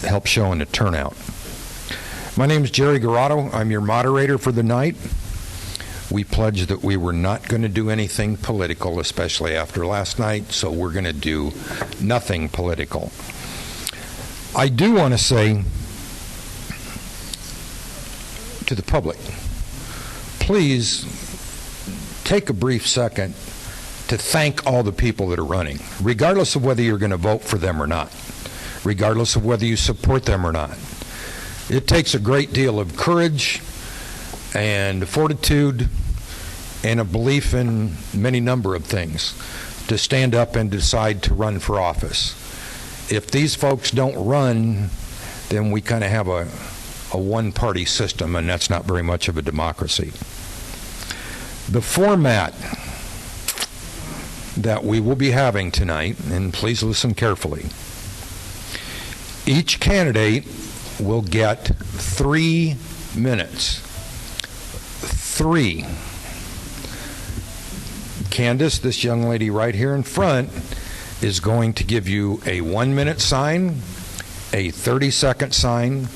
help showing the turnout. My name is Jerry Garotto. I'm your moderator for the night. We pledged that we were not going to do anything political, especially after last night, so we're going to do nothing political. I do want to say to the public, please take a brief second to thank all the people that are running, regardless of whether you're going to vote for them or not, regardless of whether you support them or not. It takes a great deal of courage and fortitude and a belief in many number of things to stand up and decide to run for office. If these folks don't run, then we kind of have a one-party system, and that's not very much of a democracy. The format that we will be having tonight, and please listen carefully, each candidate will get 3 minutes. 3. Candace, this young lady right here in front, is going to give you a 1-minute sign, a 30-second sign,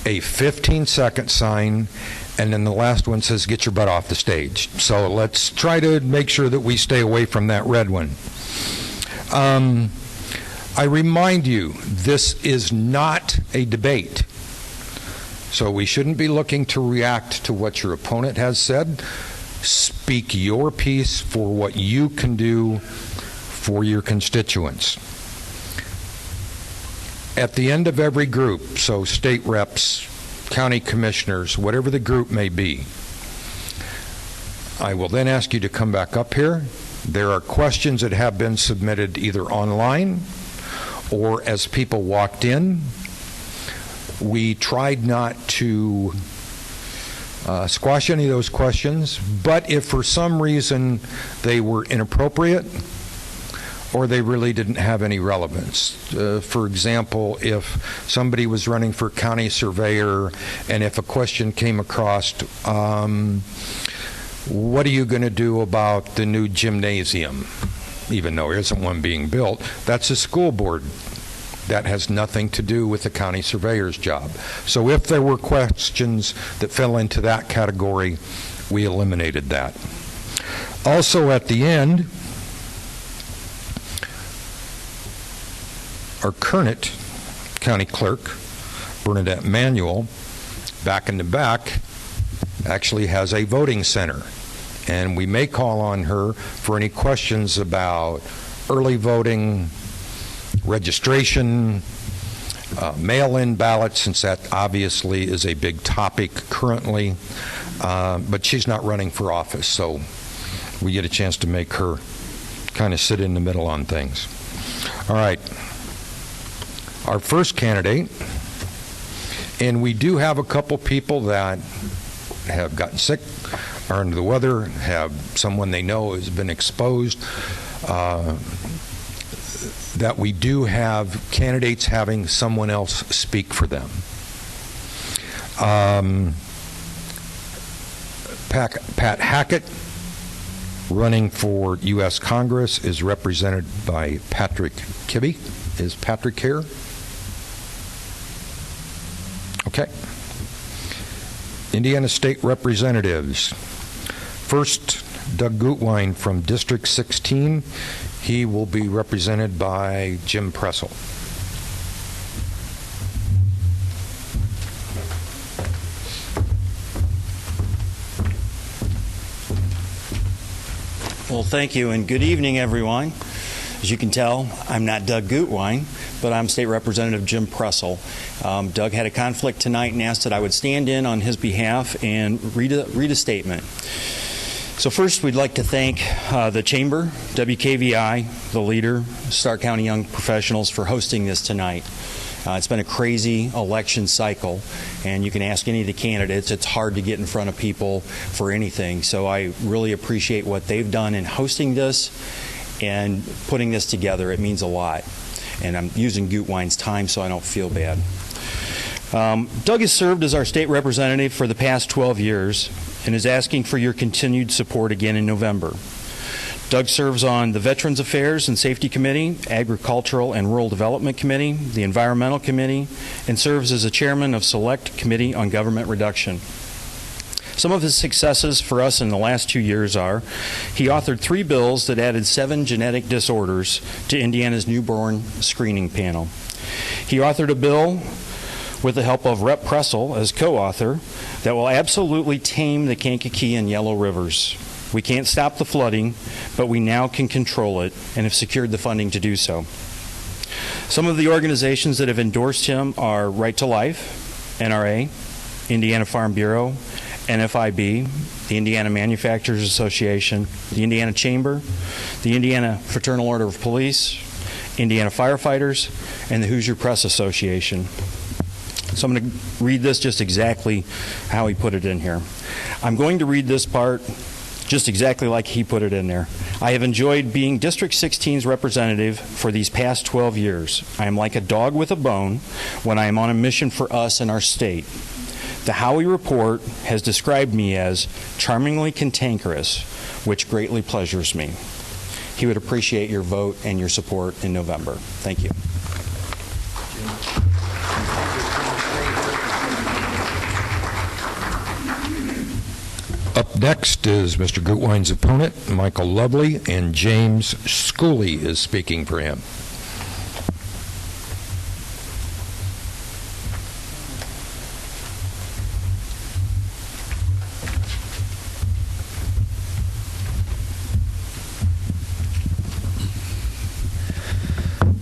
a 15-second sign, and then the last one says, get your butt off the stage. So let's try to make sure that we stay away from that red one. I remind you, this is not a debate. So we shouldn't be looking to react to what your opponent has said. Speak your piece for what you can do for your constituents. At the end of every group, so state reps, county commissioners, whatever the group may be, I will then ask you to come back up here. There are questions that have been submitted either online or as people walked in. We tried not to squash any of those questions, but if for some reason they were inappropriate or they really didn't have any relevance. For example, if somebody was running for county surveyor and if a question came across, what are you going to do about the new gymnasium? Even though there isn't one being built, that's a school board. That has nothing to do with the county surveyor's job. So if there were questions that fell into that category, we eliminated that. Also at the end, our current county clerk, Bernadette Manuel, back in the back, actually has a voting center. And we may call on her for any questions about early voting, registration, mail-in ballots, since that obviously is a big topic currently, but she's not running for office, so we get a chance to make her kind of sit in the middle on things. All right, our first candidate, and we do have a couple people that have gotten sick, are under the weather, have someone they know has been exposed, that we do have candidates having someone else speak for them. Pat Hackett, running for U.S. Congress, is represented by Patrick Kibbe. Is Patrick here? Okay. Indiana State Representatives. First, Doug Gutwein from District 16. He will be represented by Jim Pressel. Well, thank you, and good evening, everyone. As you can tell, I'm not Doug Gutwein, but I'm State Representative Jim Pressel. Doug had a conflict tonight and asked that I would stand in on his behalf and read a statement. So first, we'd like to thank the Chamber, WKVI, the leader, Stark County Young Professionals for hosting this tonight. It's been a crazy election cycle, and you can ask any of the candidates. It's hard to get in front of people for anything. So I really appreciate what they've done in hosting this and putting this together. It means a lot. And I'm using Gutwein's time so I don't feel bad. Doug has served as our state representative for the past 12 years and is asking for your continued support again in November. Doug serves on the Veterans Affairs and Safety Committee, Agricultural and Rural Development Committee, the Environmental Committee, and serves as the chairman of Select Committee on Government Reduction. Some of his successes for us in the last 2 years are he authored 3 bills that added 7 genetic disorders to Indiana's newborn screening panel. He authored a bill with the help of Rep. Pressel as co-author that will absolutely tame the Kankakee and Yellow Rivers. We can't stop the flooding, but we now can control it and have secured the funding to do so. Some of the organizations that have endorsed him are Right to Life, NRA, Indiana Farm Bureau, NFIB, the Indiana Manufacturers Association, the Indiana Chamber, the Indiana Fraternal Order of Police, Indiana Firefighters, and the Hoosier Press Association. So I'm going to read this just exactly how he put it in here. I'm going to read this part just exactly like he put it in there. I have enjoyed being District 16's representative for these past 12 years. I am like a dog with a bone when I am on a mission for us and our state. The Howey Report has described me as charmingly cantankerous, which greatly pleasures me. He would appreciate your vote and your support in November. Thank you. Up next is Mr. Gutwein's opponent, Michael Lovely, and James Schooley is speaking for him.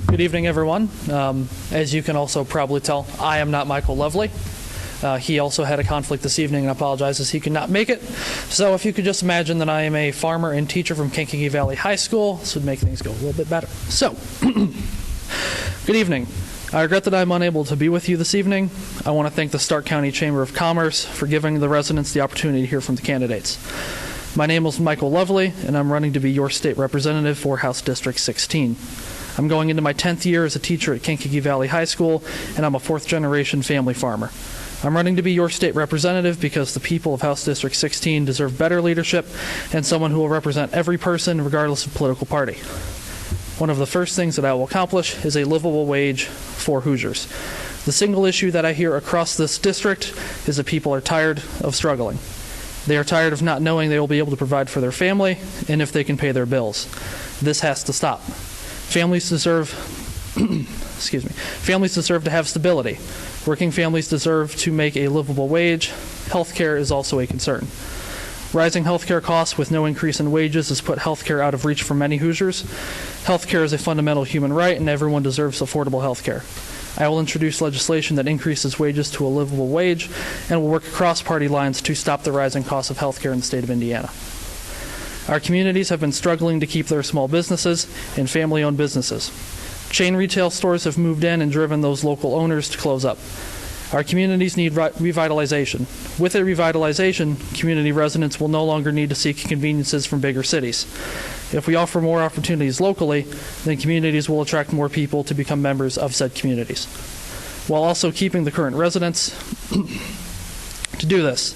Good evening, everyone. As you can also probably tell, I am not Michael Lovely. He also had a conflict this evening and apologizes he could not make it. So if you could just imagine that I am a farmer and teacher from Kankakee Valley High School, this would make things go a little bit better. So, good evening. I regret that I'm unable to be with you this evening. I want to thank the Stark County Chamber of Commerce for giving the residents the opportunity to hear from the candidates. My name is Michael Lovely, and I'm running to be your state representative for House District 16. I'm going into my 10th year as a teacher at Kankakee Valley High School, and I'm a 4th-generation family farmer. I'm running to be your state representative because the people of House District 16 deserve better leadership and someone who will represent every person regardless of political party. One of the first things that I will accomplish is a livable wage for Hoosiers. The single issue that I hear across this district is that people are tired of struggling. They are tired of not knowing they will be able to provide for their family and if they can pay their bills. This has to stop. Families deserve Families deserve to have stability. Working families deserve to make a livable wage. Healthcare is also a concern. Rising healthcare costs with no increase in wages has put healthcare out of reach for many Hoosiers. Healthcare is a fundamental human right, and everyone deserves affordable healthcare. I will introduce legislation that increases wages to a livable wage and will work across party lines to stop the rising cost of healthcare in the state of Indiana. Our communities have been struggling to keep their small businesses and family-owned businesses. Chain retail stores have moved in and driven those local owners to close up. Our communities need revitalization. With a revitalization, community residents will no longer need to seek conveniences from bigger cities. If we offer more opportunities locally, then communities will attract more people to become members of said communities, while also keeping the current residents. To do this,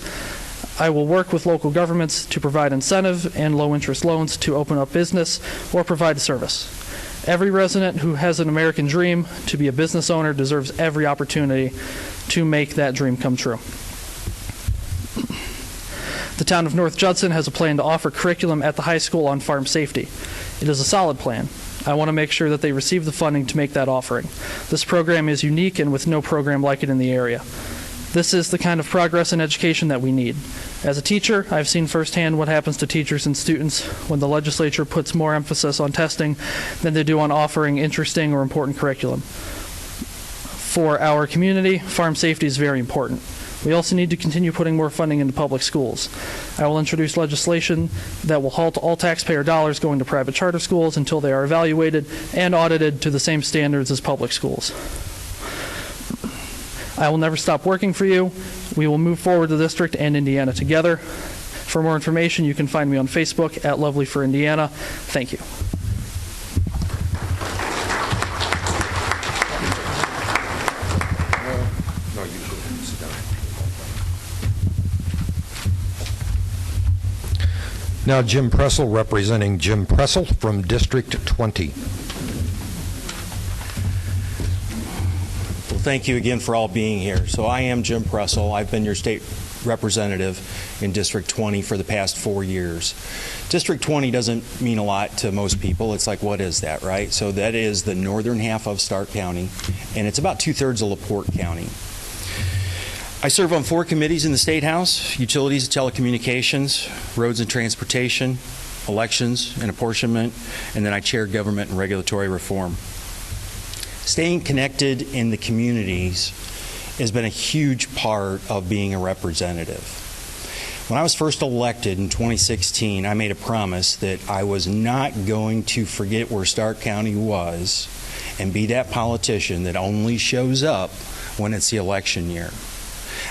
I will work with local governments to provide incentive and low-interest loans to open up business or provide a service. Every resident who has an American dream to be a business owner deserves every opportunity to make that dream come true. The town of North Judson has a plan to offer curriculum at the high school on farm safety. It is a solid plan. I want to make sure that they receive the funding to make that offering. This program is unique and with no program like it in the area. This is the kind of progress in education that we need. As a teacher, I've seen firsthand what happens to teachers and students when the legislature puts more emphasis on testing than they do on offering interesting or important curriculum. For our community, farm safety is very important. We also need to continue putting more funding into public schools. I will introduce legislation that will halt all taxpayer dollars going to private charter schools until they are evaluated and audited to the same standards as public schools. I will never stop working for you. We will move forward the district and Indiana together. For more information, you can find me on Facebook at Lovely for Indiana. Thank you. Now Jim Pressel, representing Jim Pressel from District 20. Well, thank you again for all being here. So I am Jim Pressel. I've been your state representative in District 20 for the past 4 years. District 20 doesn't mean a lot to most people. It's like, what is that, right? So that is the northern half of Stark County, and it's about 2/3 of LaPorte County. I serve on 4 committees in the State House: Utilities, Telecommunications, Roads and Transportation, Elections and Apportionment, and then I chair Government and Regulatory Reform. Staying connected in the communities has been a huge part of being a representative. When I was first elected in 2016, I made a promise that I was not going to forget where Stark County was and be that politician that only shows up when it's the election year.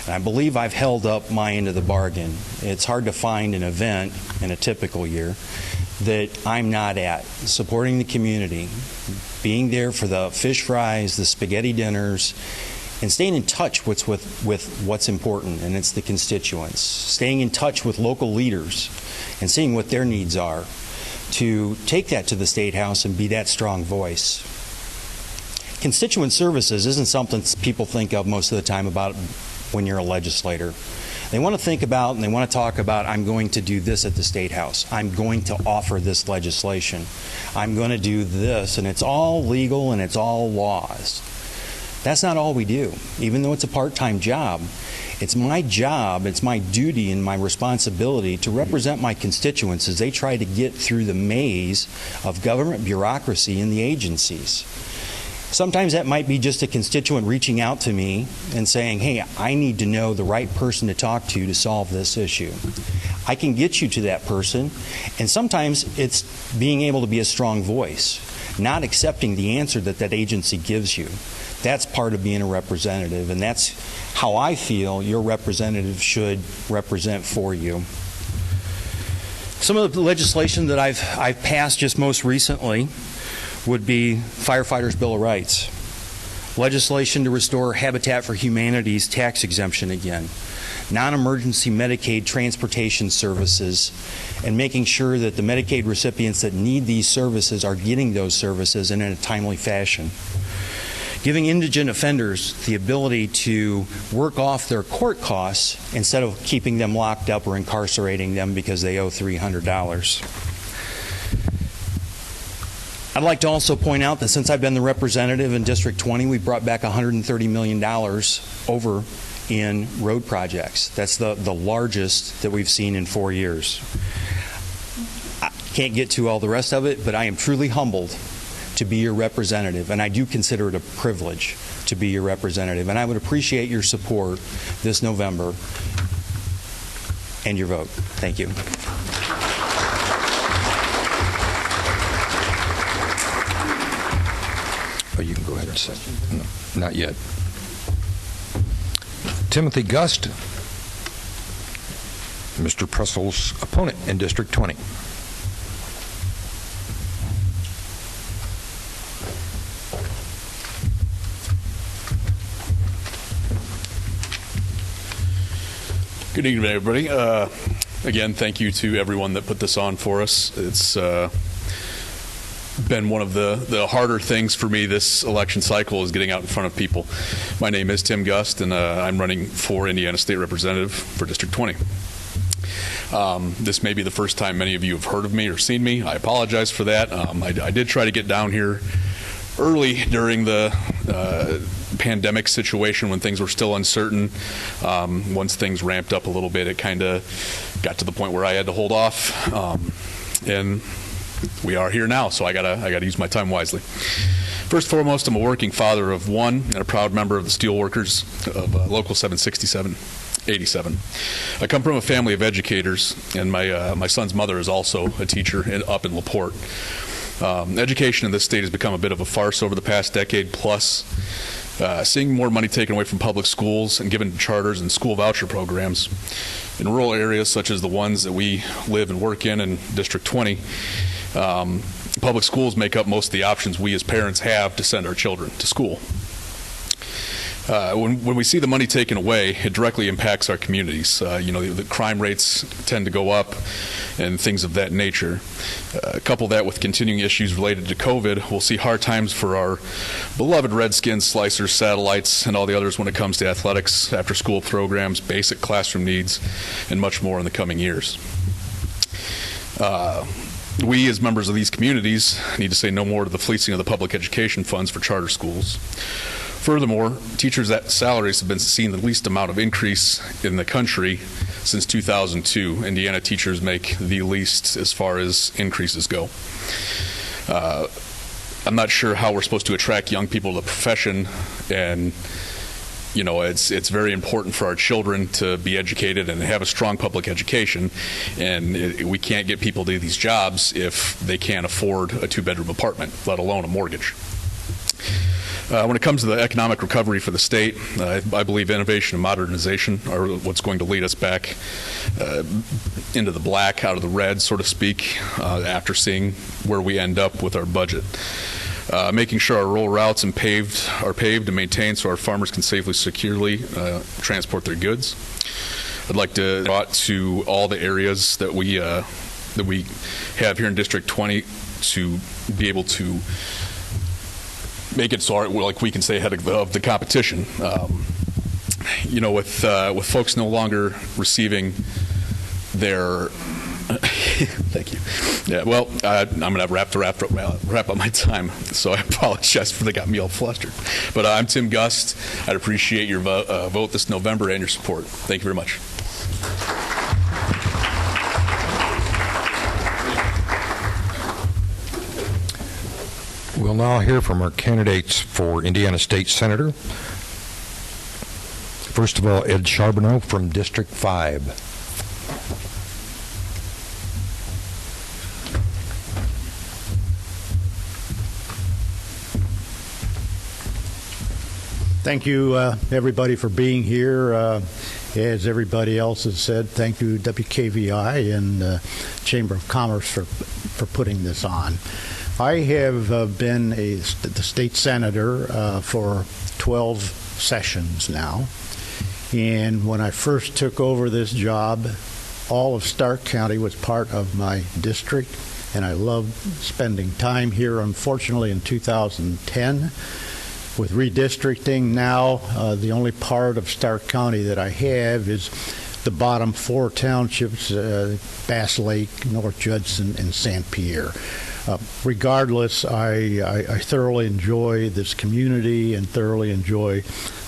And I believe I've held up my end of the bargain. It's hard to find an event in a typical year that I'm not at, supporting the community, being there for the fish fries, the spaghetti dinners, and staying in touch with what's important, and it's the constituents. Staying in touch with local leaders and seeing what their needs are to take that to the State House and be that strong voice. Constituent services isn't something people think of most of the time about when you're a legislator. They want to think about and they want to talk about, I'm going to do this at the State House. I'm going to offer this legislation. I'm going to do this, and it's all legal and it's all laws. That's not all we do. Even though it's a part-time job, it's my job, it's my duty and my responsibility to represent my constituents as they try to get through the maze of government bureaucracy in the agencies. Sometimes that might be just a constituent reaching out to me and saying, hey, I need to know the right person to talk to solve this issue. I can get you to that person, and sometimes it's being able to be a strong voice, not accepting the answer that that agency gives you. That's part of being a representative, and that's how I feel your representative should represent for you. Some of the legislation that I've passed just most recently would be Firefighters' Bill of Rights, legislation to restore Habitat for Humanity's tax exemption again, non-emergency Medicaid transportation services, and making sure that the Medicaid recipients that need these services are getting those services and in a timely fashion. Giving indigent offenders the ability to work off their court costs instead of keeping them locked up or incarcerating them because they owe $300. I'd like to also point out that since I've been the representative in District 20, we brought back $130 million over in road projects. That's the largest that we've seen in 4 years. I can't get to all the rest of it, but I am truly humbled to be your representative, and I do consider it a privilege to be your representative, and I would appreciate your support this November and your vote. Thank you. Oh, you can go ahead and say. No, not yet. Timothy Gust, Mr. Pressel's opponent in District 20. Good evening, everybody. Again, thank you to everyone that put this on for us. It's been one of the harder things for me this election cycle is getting out in front of people. My name is Tim Gust, and I'm running for Indiana State Representative for District 20. This may be the first time many of you have heard of me or seen me. I apologize for that. I did try to get down here early during the pandemic situation when things were still uncertain. Once things ramped up a little bit, it kind of got to the point where I had to hold off. And we are here now, so I gotta use my time wisely. First and foremost, I'm a working father of one and a proud member of the Steelworkers of Local 767-87. I come from a family of educators, and my son's mother is also a teacher up in LaPorte. Education in this state has become a bit of a farce over the past decade plus. Seeing more money taken away from public schools and given to charters and school voucher programs. In rural areas such as the ones that we live and work in District 20, public schools make up most of the options we as parents have to send our children to school. When we see the money taken away, it directly impacts our communities. The crime rates tend to go up and things of that nature. Couple that with continuing issues related to COVID, we'll see hard times for our beloved Redskins, Slicers, Satellites, and all the others when it comes to athletics, after-school programs, basic classroom needs, and much more in the coming years. We, as members of these communities, need to say no more to the fleecing of the public education funds for charter schools. Furthermore, teachers' salaries have been seeing the least amount of increase in the country since 2002. Indiana teachers make the least as far as increases go. I'm not sure how we're supposed to attract young people to the profession, and it's very important for our children to be educated and have a strong public education, and we can't get people to these jobs if they can't afford a two-bedroom apartment, let alone a mortgage. When it comes to the economic recovery for the state, I believe innovation and modernization are what's going to lead us back into the black, out of the red, so to speak, after seeing where we end up with our budget. Making sure our rural routes are paved and maintained so our farmers can safely, securely transport their goods. I'd like to talk to all the areas that we have here in District 20 to be able to make it so we can stay ahead of the competition. With folks no longer receiving their thank you. Yeah, well, I'm going to wrap up my time, so I apologize for they got me all flustered. But I'm Tim Gust. I'd appreciate your vote this November and your support. Thank you very much. We'll now hear from our candidates for Indiana State Senator. First of all, Ed Charbonneau from District 5. Thank you, everybody, for being here. As everybody else has said, thank you, WKVI and Chamber of Commerce for putting this on. I have been the state senator for 12 sessions now, and when I first took over this job, all of Stark County was part of my district, and I loved spending time here. Unfortunately, in 2010, with redistricting now, the only part of Stark County that I have is the bottom 4 townships, Bass Lake, North Judson, and St. Pierre. Regardless, I thoroughly enjoy this community and thoroughly enjoy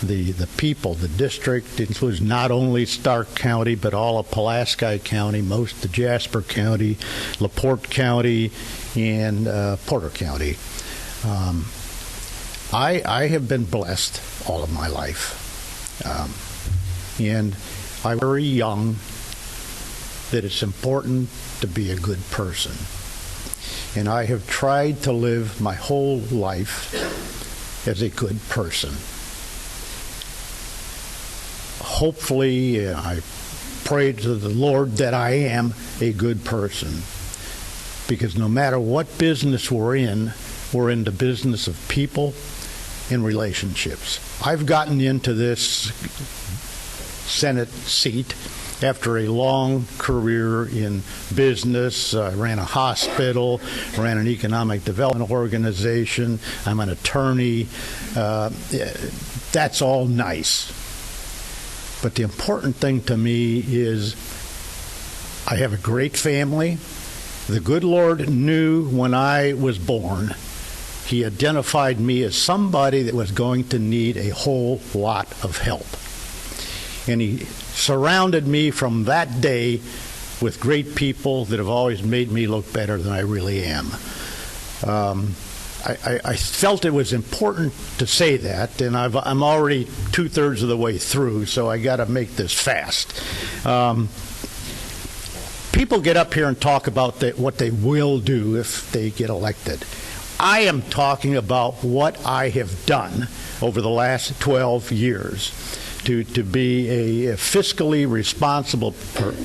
the people. The district includes not only Stark County, but all of Pulaski County, most of Jasper County, LaPorte County, and Porter County. I have been blessed all of my life. And I'm very young that it's important to be a good person. And I have tried to live my whole life as a good person. Hopefully, I pray to the Lord that I am a good person. Because no matter what business we're in the business of people and relationships. I've gotten into this Senate seat after a long career in business. I ran a hospital, ran an economic development organization. I'm an attorney. That's all nice. But the important thing to me is I have a great family. The good Lord knew when I was born. He identified me as somebody that was going to need a whole lot of help. And he surrounded me from that day with great people that have always made me look better than I really am. I felt it was important to say that, and I'm already 2/3 of the way through, so I got to make this fast. People get up here and talk about what they will do if they get elected. I am talking about what I have done over the last 12 years to be a fiscally responsible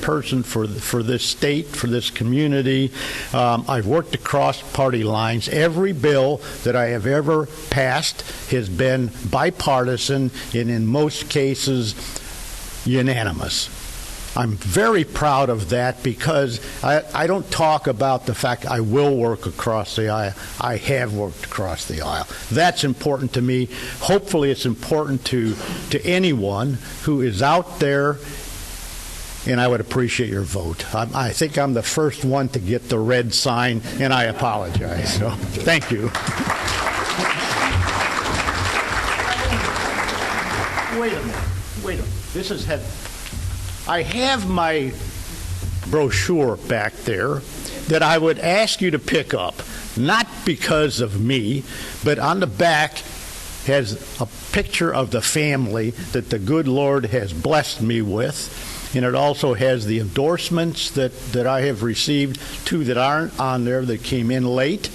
person for this state, for this community. I've worked across party lines. Every bill that I have ever passed has been bipartisan and in most cases unanimous. I'm very proud of that because I don't talk about the fact I will work across the aisle. I have worked across the aisle. That's important to me. Hopefully it's important to anyone who is out there, and I would appreciate your vote. I think I'm the first one to get the red sign, and I apologize. So, thank you. Wait a minute. This is heavy. I have my brochure back there that I would ask you to pick up, not because of me, but on the back has a picture of the family that the good Lord has blessed me with, and it also has the endorsements that I have received. Two that aren't on there that came in late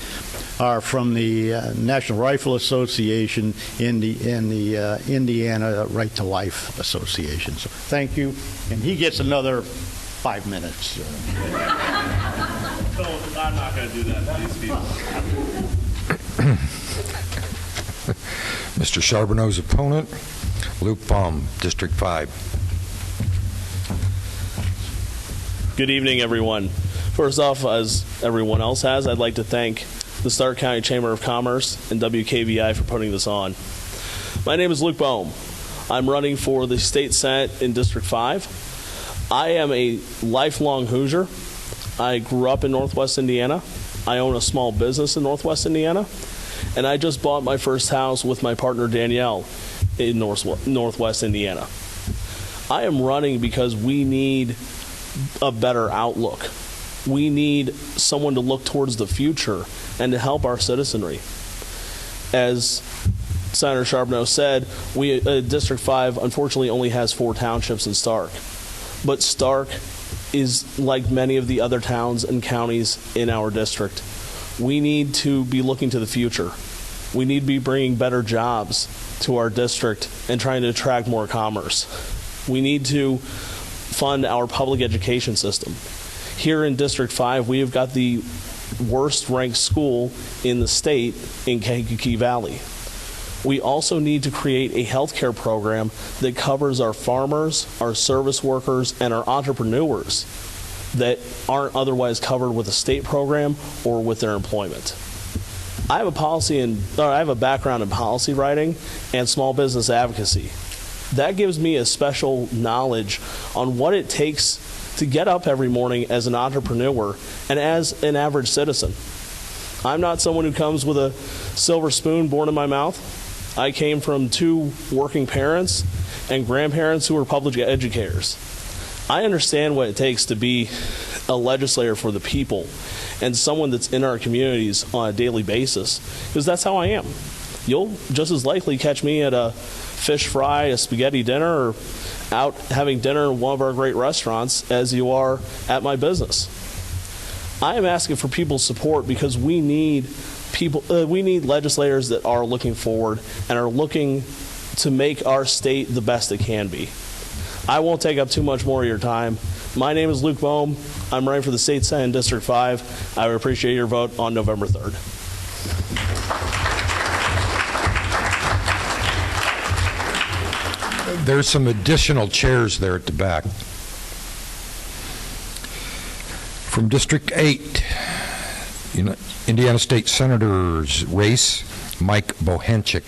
are from the National Rifle Association and the Indiana Right to Life Association. So thank you. And he gets another 5 minutes. So I'm not going to do that to these people. Mr. Charbonneau's opponent, Luke Baum, District 5. Good evening, everyone. First off, as everyone else has, I'd like to thank the Stark County Chamber of Commerce and WKVI for putting this on. My name is Luke Baum. I'm running for the State Senate in District 5. I am a lifelong Hoosier. I grew up in Northwest Indiana. I own a small business in Northwest Indiana. And I just bought my first house with my partner Danielle in Northwest Indiana. I am running because we need a better outlook. We need someone to look towards the future and to help our citizenry. As Senator Charbonneau said, District 5 unfortunately only has 4 townships in Stark. But Stark is like many of the other towns and counties in our district. We need to be looking to the future. We need to be bringing better jobs to our district and trying to attract more commerce. We need to fund our public education system. Here in District 5, we have got the worst ranked school in the state in Kankakee Valley. We also need to create a healthcare program that covers our farmers, our service workers, and our entrepreneurs that aren't otherwise covered with a state program or with their employment. I have a background in policy writing and small business advocacy. That gives me a special knowledge on what it takes to get up every morning as an entrepreneur and as an average citizen. I'm not someone who comes with a silver spoon born in my mouth. I came from 2 working parents and grandparents who were public educators. I understand what it takes to be a legislator for the people and someone that's in our communities on a daily basis, because that's how I am. You'll just as likely catch me at a fish fry, a spaghetti dinner, or out having dinner in one of our great restaurants as you are at my business. I am asking for people's support because we need legislators that are looking forward and are looking to make our state the best it can be. I won't take up too much more of your time. My name is Luke Baum. I'm running for the State Senate in District 5. I would appreciate your vote on November 3rd. There's some additional chairs there at the back. From District 8, Indiana State Senator's race, Mike Bohanczyk.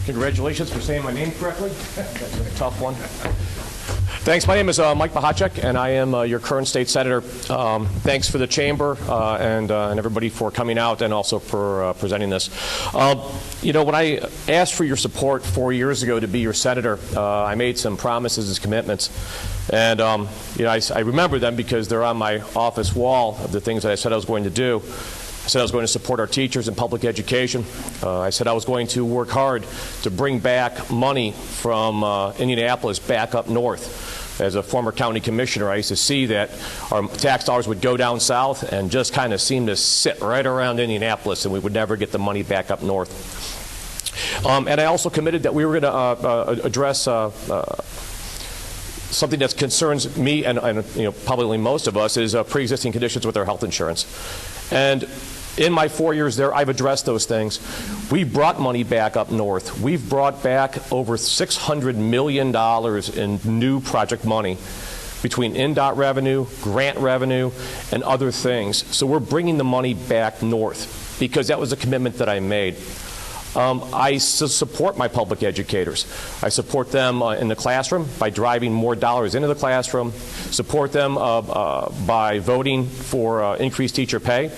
Congratulations for saying my name correctly. That's a tough one. Thanks. My name is Mike Bohanczyk, and I am your current state senator. Thanks for the chamber and everybody for coming out and also for presenting this. When I asked for your support 4 years ago to be your senator, I made some promises and commitments. And I remember them because they're on my office wall of the things that I said I was going to do. I said I was going to support our teachers in public education. I said I was going to work hard to bring back money from Indianapolis back up north As a former county commissioner, I used to see that our tax dollars would go down south and just kind of seem to sit right around Indianapolis, and we would never get the money back up north. And I also committed that we were going to address something that concerns me and probably most of us is pre-existing conditions with our health insurance. And in my 4 years there, I've addressed those things. We've brought money back up north. We've brought back over $600 million in new project money between INDOT revenue, grant revenue, and other things. So we're bringing the money back north because that was a commitment that I made. I support my public educators. I support them in the classroom by driving more dollars into the classroom, support them by voting for increased teacher pay.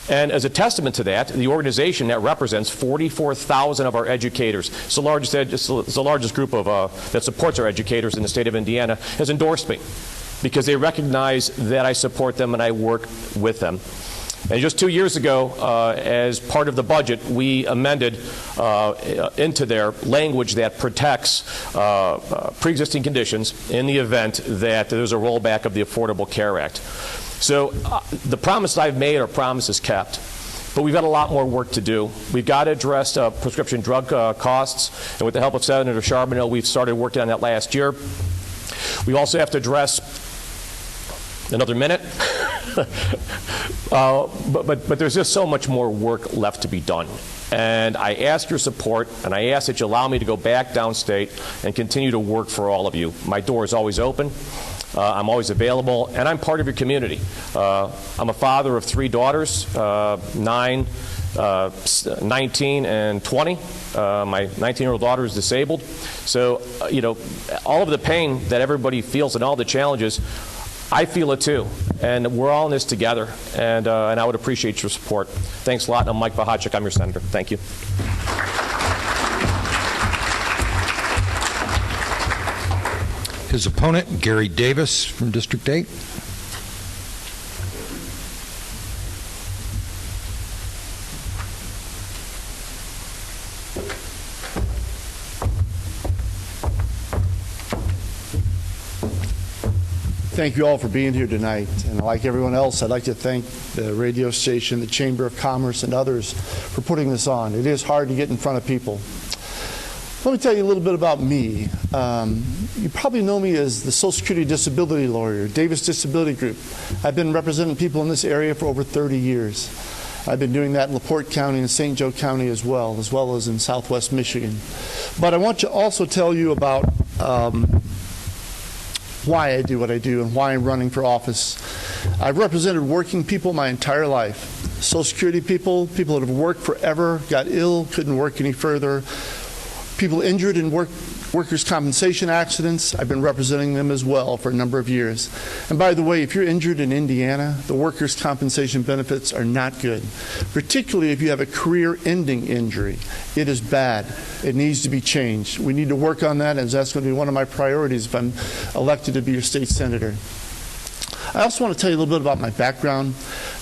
And as a testament to that, the organization that represents 44,000 of our educators, it's the largest group of, that supports our educators in the state of Indiana, has endorsed me because they recognize that I support them and I work with them. And just 2 years ago, as part of the budget, we amended into their language that protects pre-existing conditions in the event that there's a rollback of the Affordable Care Act. So the promise I've made are promises kept. But we've got a lot more work to do. We've got to address prescription drug costs. And with the help of Senator Charbonneau, we've started working on that last year. We also have to address another minute. But there's just so much more work left to be done. And I ask your support, and I ask that you allow me to go back downstate and continue to work for all of you. My door is always open. I'm always available, and I'm part of your community. I'm a father of 3 daughters, 9, 19, and 20. My 19-year-old daughter is disabled. So, all of the pain that everybody feels and all the challenges, I feel it too, and we're all in this together, and I would appreciate your support. Thanks a lot. I'm Mike Bahachek. I'm your senator. Thank you. His opponent, Gary Davis from District 8. Thank you all for being here tonight. And like everyone else, I'd like to thank the radio station, the Chamber of Commerce, and others for putting this on. It is hard to get in front of people. Let me tell you a little bit about me. You probably know me as the Social Security Disability Lawyer, Davis Disability Group. I've been representing people in this area for over 30 years. I've been doing that in LaPorte County and St. Joe County as well as in Southwest Michigan. But I want to also tell you about why I do what I do and why I'm running for office. I've represented working people my entire life. Social Security people that have worked forever, got ill, couldn't work any further. People injured in workers' compensation accidents, I've been representing them as well for a number of years. And by the way, if you're injured in Indiana, the workers' compensation benefits are not good, particularly if you have a career-ending injury. It is bad. It needs to be changed. We need to work on that, and that's going to be one of my priorities if I'm elected to be your state senator. I also want to tell you a little bit about my background.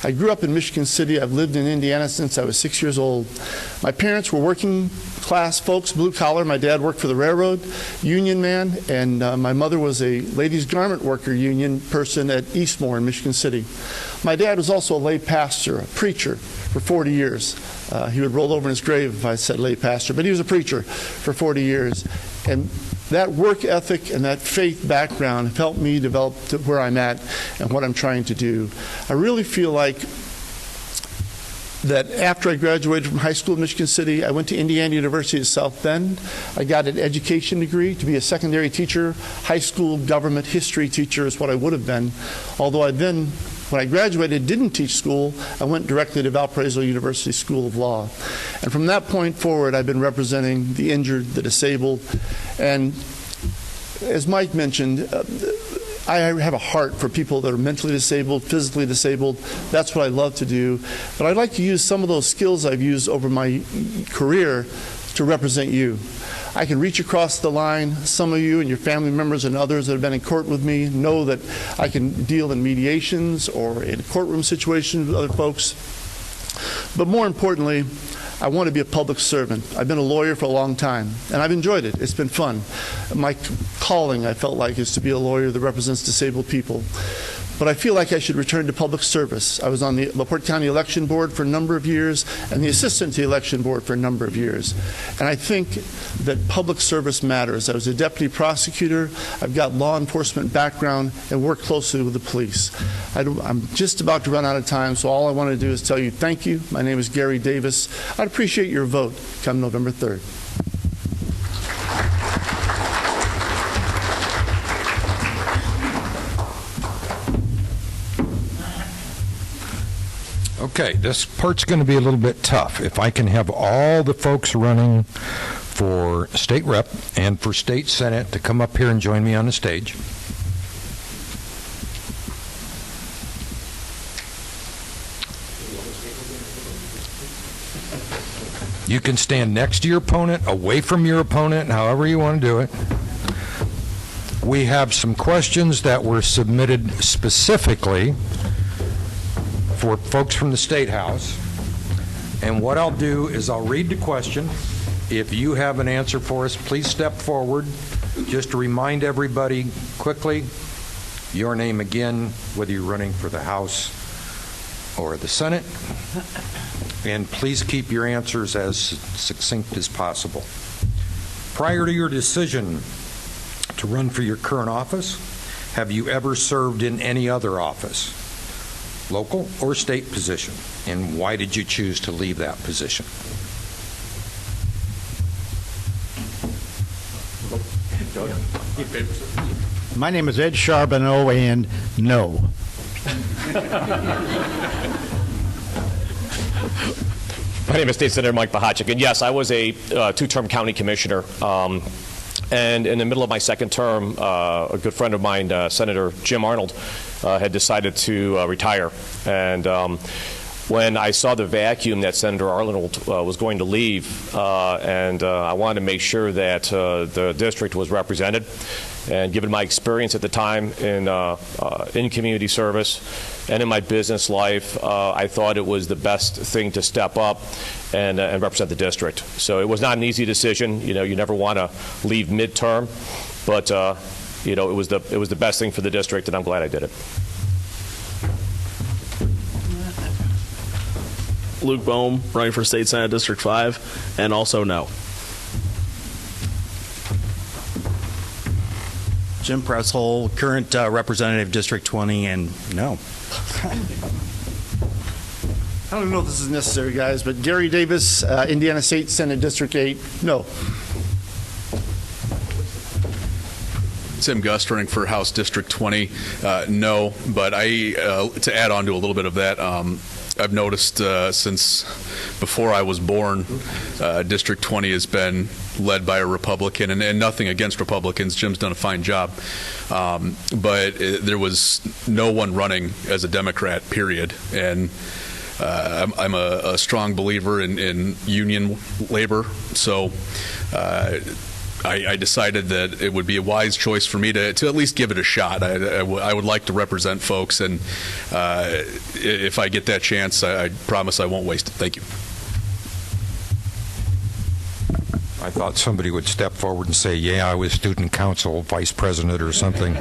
I grew up in Michigan City. I've lived in Indiana since I was 6 years old. My parents were working class folks, blue collar. My dad worked for the railroad, union man, and my mother was a ladies garment worker union person at Eastmoor in Michigan City. My dad was also a lay pastor, a preacher for 40 years. He would roll over in his grave if I said lay pastor, but he was a preacher for 40 years. And that work ethic and that faith background have helped me develop to where I'm at and what I'm trying to do. I really feel like that after I graduated from high school in Michigan City, I went to Indiana University at South Bend. I got an education degree to be a secondary teacher. High school government history teacher is what I would have been. Although I then, when I graduated, didn't teach school. I went directly to Valparaiso University School of Law. And from that point forward, I've been representing the injured, the disabled. And as Mike mentioned, I have a heart for people that are mentally disabled, physically disabled. That's what I love to do. But I'd like to use some of those skills I've used over my career to represent you. I can reach across the line. Some of you and your family members and others that have been in court with me know that I can deal in mediations or in courtroom situations with other folks. But more importantly, I want to be a public servant. I've been a lawyer for a long time, and I've enjoyed it. It's been fun. My calling, I felt like, is to be a lawyer that represents disabled people. But I feel like I should return to public service. I was on the LaPorte County Election Board for a number of years and the assistant to the Election Board for a number of years. And I think that public service matters. I was a deputy prosecutor. I've got law enforcement background and work closely with the police. I'm just about to run out of time, so all I want to do is tell you thank you. My name is Gary Davis. I'd appreciate your vote come November 3rd. Okay, this part's going to be a little bit tough. If I can have all the folks running for state rep and for state senate to come up here and join me on the stage. You can stand next to your opponent, away from your opponent, however you want to do it. We have some questions that were submitted specifically for folks from the State House. And what I'll do is I'll read the question. If you have an answer for us, please step forward. Just to remind everybody quickly, your name again, whether you're running for the House or the Senate. And please keep your answers as succinct as possible. Prior to your decision to run for your current office, have you ever served in any other office, local or state position, and why did you choose to leave that position? My name is Ed Charbonneau, and no. My name is State Senator Mike Bahachik, and yes, I was a two-term county commissioner. And in the middle of my second term, a good friend of mine, Senator Jim Arnold, had decided to retire. And when I saw the vacuum that Senator Arnold was going to leave, and I wanted to make sure that the district was represented. And given my experience at the time in community service and in my business life, I thought it was the best thing to step up and represent the district. So it was not an easy decision. You know, you never want to leave midterm, but you know, it was the best thing for the district, and I'm glad I did it. Luke Bohm, running for State Senate District 5, and also no. Jim Pressel, current representative, District 20, and no. I don't know if this is necessary, guys, but Gary Davis, Indiana State Senate District 8, no. Tim Gust, running for House District 20, no. But to add on to a little bit of that, I've noticed since before I was born, District 20 has been led by a Republican, and nothing against Republicans. Jim's done a fine job. But there was no one running as a Democrat, period. And I'm a strong believer in union labor. So I decided that it would be a wise choice for me to at least give it a shot. I would like to represent folks, and if I get that chance, I promise I won't waste it. Thank you. I thought somebody would step forward and say, yeah, I was student council vice president or something.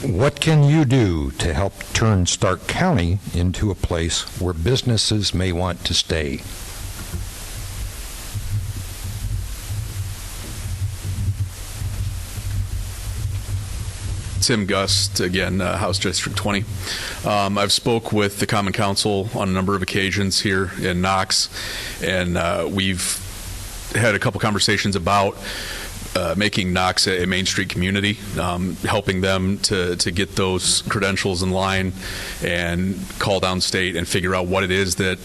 What can you do to help turn Stark County into a place where businesses may want to stay? Tim Gust, again, House District 20. I've spoke with the Common Council on a number of occasions here in Knox, and we've had a couple conversations about making Knox a Main Street community, helping them to get those credentials in line and call down state and figure out what it is that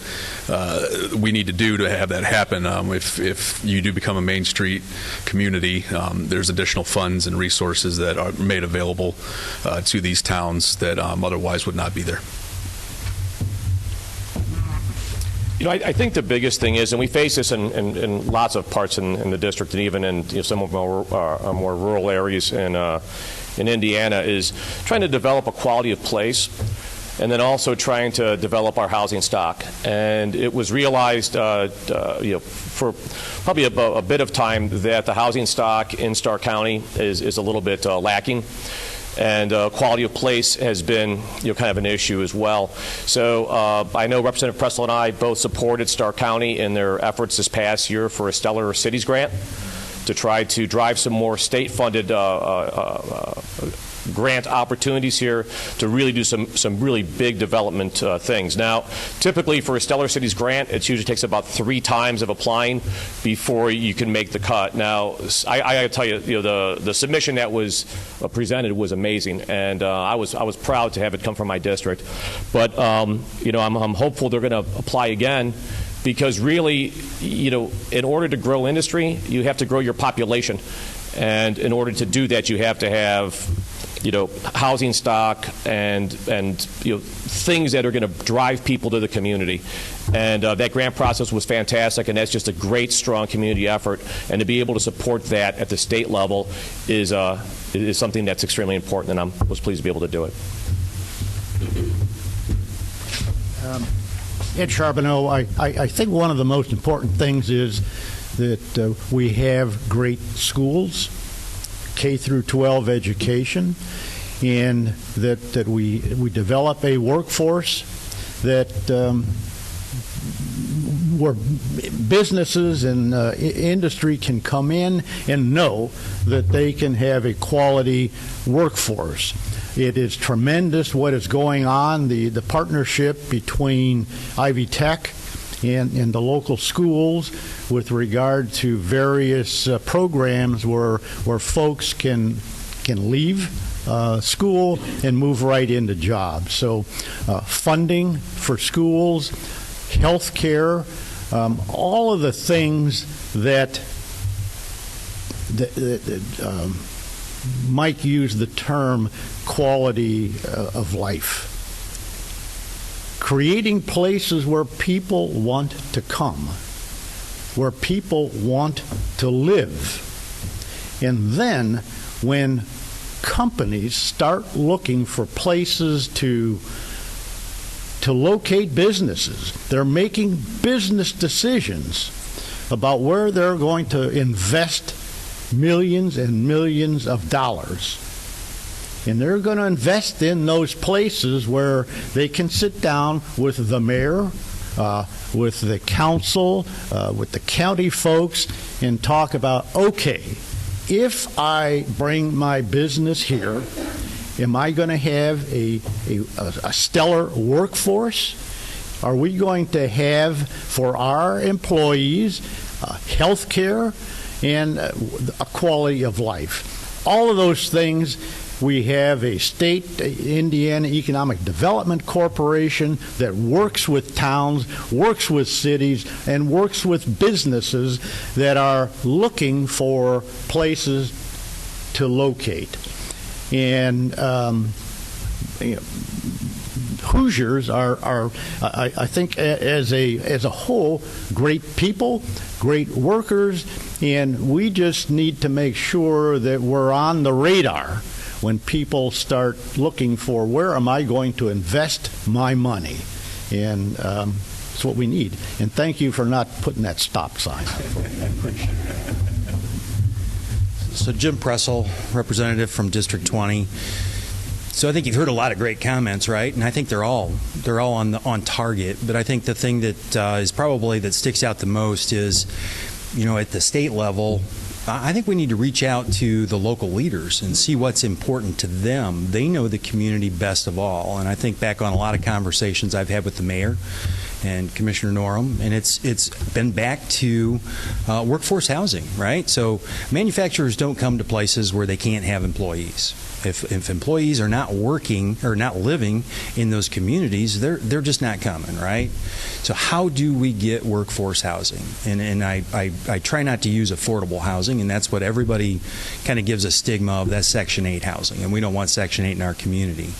we need to do to have that happen. If you do become a Main Street community, there's additional funds and resources that are made available to these towns that otherwise would not be there. You know, I think the biggest thing is, and we face this in lots of parts in the district, and even in some of our more rural areas in Indiana, is trying to develop a quality of place and then also trying to develop our housing stock. And it was realized, for probably a bit of time, that the housing stock in Stark County is a little bit lacking. And quality of place has been, kind of an issue as well. So I know Representative Pressel and I both supported Stark County in their efforts this past year for a Stellar Cities grant to try to drive some more state-funded grant opportunities here to really do some really big development things. Now, typically for a Stellar Cities grant, it usually takes about 3 times of applying before you can make the cut. Now, I got to tell you, the submission that was presented was amazing, and I was proud to have it come from my district. But I'm hopeful they're going to apply again. Because really, in order to grow industry, you have to grow your population. And in order to do that, you have to have, housing stock and things that are going to drive people to the community. And that grant process was fantastic, and that's just a great, strong community effort. And to be able to support that at the state level is something that's extremely important, and I was pleased to be able to do it. Ed Charbonneau, I think one of the most important things is that we have great schools, K through 12 education, and that we develop a workforce that where businesses and industry can come in and know that they can have a quality workforce. It is tremendous what is going on, the partnership between Ivy Tech and the local schools with regard to various programs where folks can leave school and move right into jobs. So funding for schools, health care, all of the things that Mike used the term quality of life. Creating places where people want to come, where people want to live. And then when companies start looking for places to locate businesses, they're making business decisions about where they're going to invest millions and millions of dollars. And they're going to invest in those places where they can sit down with the mayor, with the council, with the county folks, and talk about, okay, if I bring my business here, am I going to have a stellar workforce? Are we going to have for our employees health care and a quality of life? All of those things. We have a state, Indiana Economic Development Corporation, that works with towns, works with cities, and works with businesses that are looking for places to locate. And Hoosiers are I think, as a whole, great people, great workers, and we just need to make sure that we're on the radar when people start looking for, where am I going to invest my money? And that's what we need. And thank you for not putting that stop sign up. I appreciate it. So Jim Pressel, representative from District 20. So I think you've heard a lot of great comments, right? And I think they're all on target. But I think the thing that is probably that sticks out the most is, at the state level, I think we need to reach out to the local leaders and see what's important to them. They know the community best of all. And I think back on a lot of conversations I've had with the mayor and Commissioner Norum, and it's been back to workforce housing, right? So manufacturers don't come to places where they can't have employees. If employees are not working or not living in those communities, they're just not coming, right? So how do we get workforce housing? And I try not to use affordable housing, and that's what everybody kind of gives a stigma of. That's Section 8 housing, and we don't want Section 8 in our community.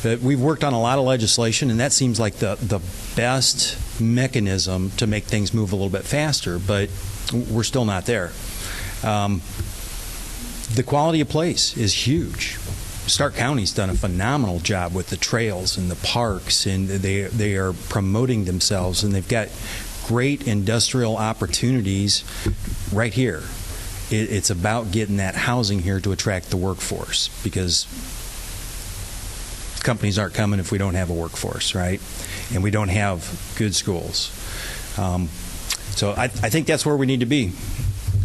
But we've worked on a lot of legislation, and that seems like the best mechanism to make things move a little bit faster, but we're still not there. The quality of place is huge. Stark County's done a phenomenal job with the trails and the parks, and they are promoting themselves, and they've got great industrial opportunities right here. It's about getting that housing here to attract the workforce, because companies aren't coming if we don't have a workforce, right? And we don't have good schools. So I think that's where we need to be,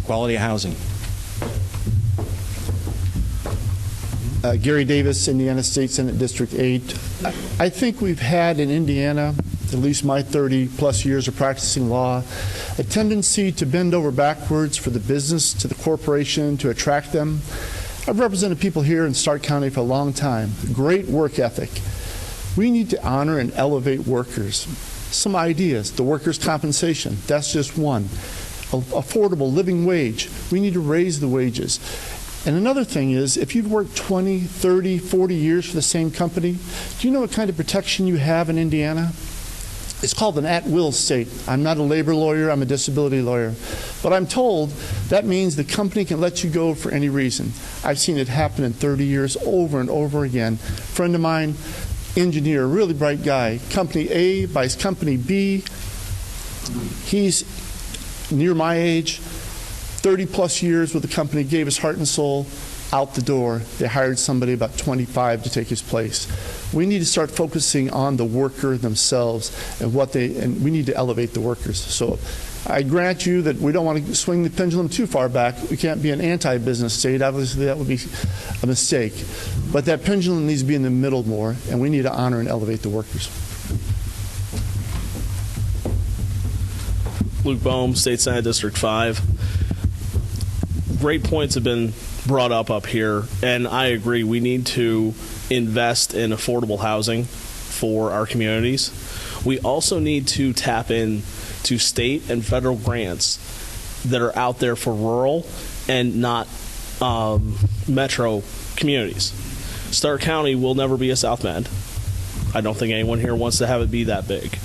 quality of housing. Gary Davis, Indiana State Senate District 8. I think we've had in Indiana, at least my 30-plus years of practicing law, a tendency to bend over backwards for the business, to the corporation, to attract them. I've represented people here in Stark County for a long time. Great work ethic. We need to honor and elevate workers. Some ideas. The workers' compensation. That's just one. Affordable living wage. We need to raise the wages. And another thing is, if you've worked 20, 30, 40 years for the same company, do you know what kind of protection you have in Indiana? It's called an at-will state. I'm not a labor lawyer, I'm a disability lawyer. But I'm told that means the company can let you go for any reason. I've seen it happen in 30 years over and over again. A friend of mine, engineer, really bright guy. Company A buys company B. He's near my age, 30-plus years with the company, gave his heart and soul, out the door. They hired somebody about 25 to take his place. We need to start focusing on the worker themselves and and we need to elevate the workers. So I grant you that we don't want to swing the pendulum too far back. We can't be an anti-business state. Obviously, that would be a mistake. But that pendulum needs to be in the middle more, and we need to honor and elevate the workers. Luke Bohm, State Senate District 5. Great points have been brought up here, and I agree. We need to invest in affordable housing for our communities. We also need to tap in to state and federal grants that are out there for rural and not metro communities. Stark County will never be a South Bend. I don't think anyone here wants to have it be that big.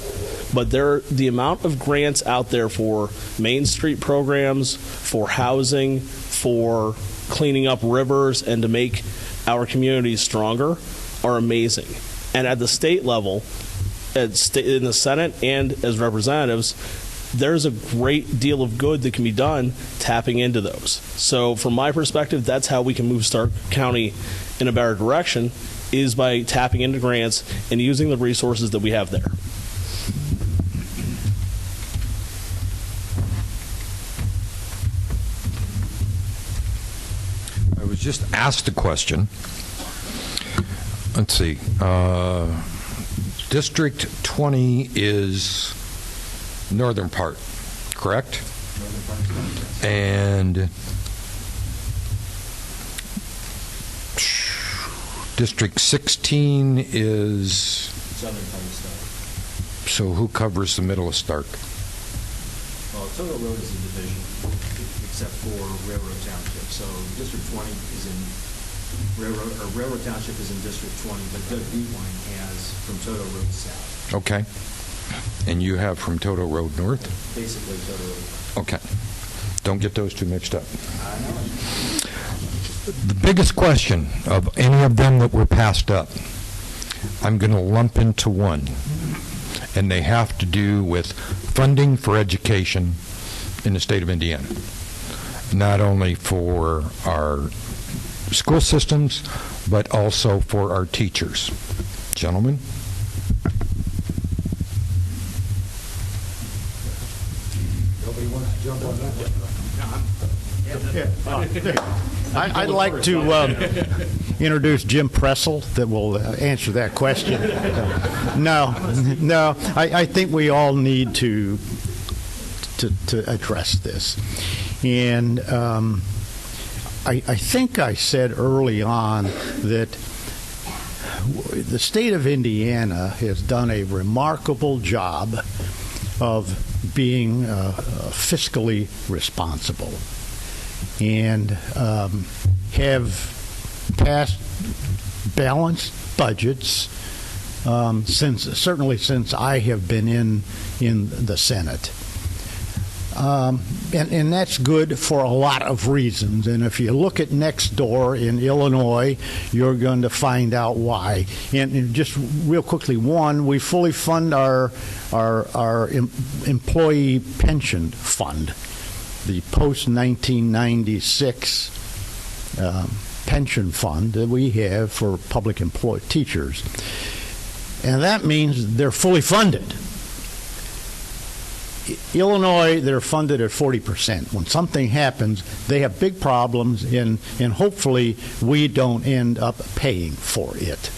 But the amount of grants out there for Main Street programs, for housing, for cleaning up rivers, and to make our communities stronger are amazing. And at the state level, in the Senate and as representatives, there's a great deal of good that can be done tapping into those. So from my perspective, that's how we can move Stark County in a better direction, is by tapping into grants and using the resources that we have there. I was just asked a question. Let's see. District 20 is northern part, correct? And District 16 is southern part of Stark. So who covers the middle of Stark? Well, Toto Road is a division, except for Railroad Township. So District 20 is in Railroad Township is in District 20, but Doug Gutwein has from Toto Road south. Okay. And you have from Toto Road north? Basically Toto Road. Okay. Don't get those two mixed up. I know. The biggest question of any of them that were passed up, I'm going to lump into one, and they have to do with funding for education in the state of Indiana, not only for our school systems, but also for our teachers. Gentlemen? Nobody wants to jump on that one? I'd like to introduce Jim Pressel that will answer that question. No, I think we all need to address this. And I think I said early on that the state of Indiana has done a remarkable job of being fiscally responsible and have passed balanced budgets certainly since I have been in the Senate. And that's good for a lot of reasons. And if you look at next door in Illinois, you're going to find out why. And just real quickly, one, we fully fund our employee pension fund, the post-1996 pension fund that we have for public employee teachers. And that means they're fully funded. Illinois, they're funded at 40%. When something happens, they have big problems, and hopefully we don't end up paying for it.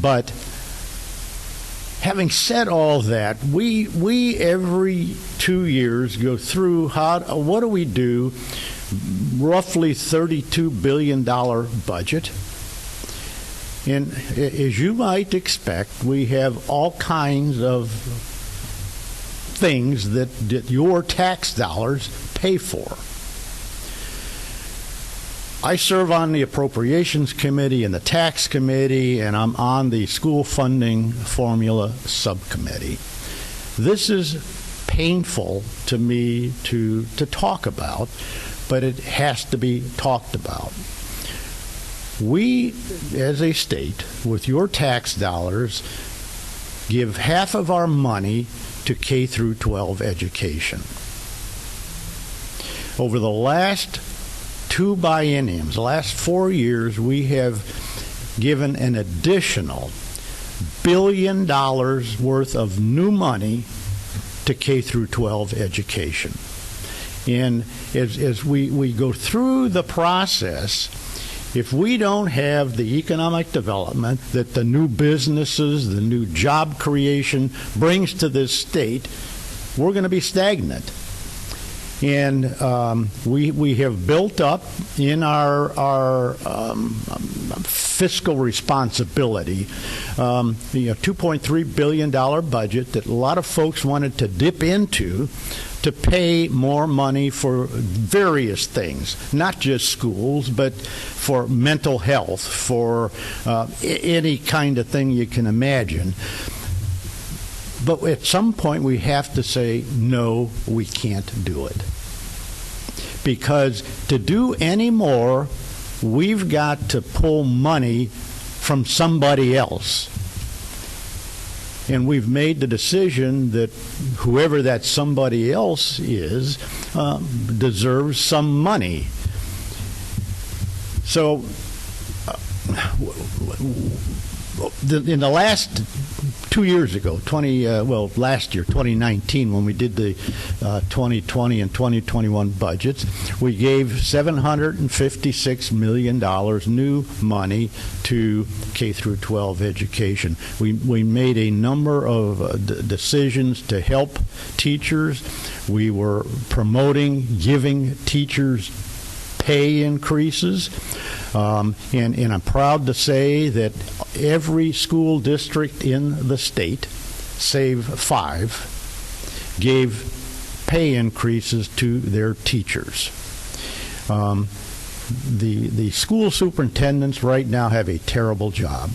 But having said all that, we every 2 years go through what do we do? Roughly $32 billion budget. And as you might expect, we have all kinds of things that your tax dollars pay for. I serve on the Appropriations Committee and the Tax Committee, and I'm on the School Funding Formula Subcommittee. This is painful to me to talk about, but it has to be talked about. We, as a state, with your tax dollars, give half of our money to K through 12 education. Over the last 2 bienniums, the last 4 years, we have given an additional $1 billion worth of new money to K through 12 education. And as we go through the process, if we don't have the economic development that the new businesses, the new job creation brings to this state, we're going to be stagnant. And we have built up in our fiscal responsibility, $2.3 billion budget that a lot of folks wanted to dip into to pay more money for various things, not just schools, but for mental health, for any kind of thing you can imagine. But at some point we have to say, no, we can't do it. Because to do any more, we've got to pull money from somebody else. And we've made the decision that whoever that somebody else is deserves some money. So in the last 2 years ago, last year, 2019, when we did the 2020 and 2021 budgets, we gave $756 million new money to K through 12 education. We made a number of decisions to help teachers. We were promoting giving teachers pay increases. And I'm proud to say that every school district in the state, save 5, gave pay increases to their teachers. The school superintendents right now have a terrible job,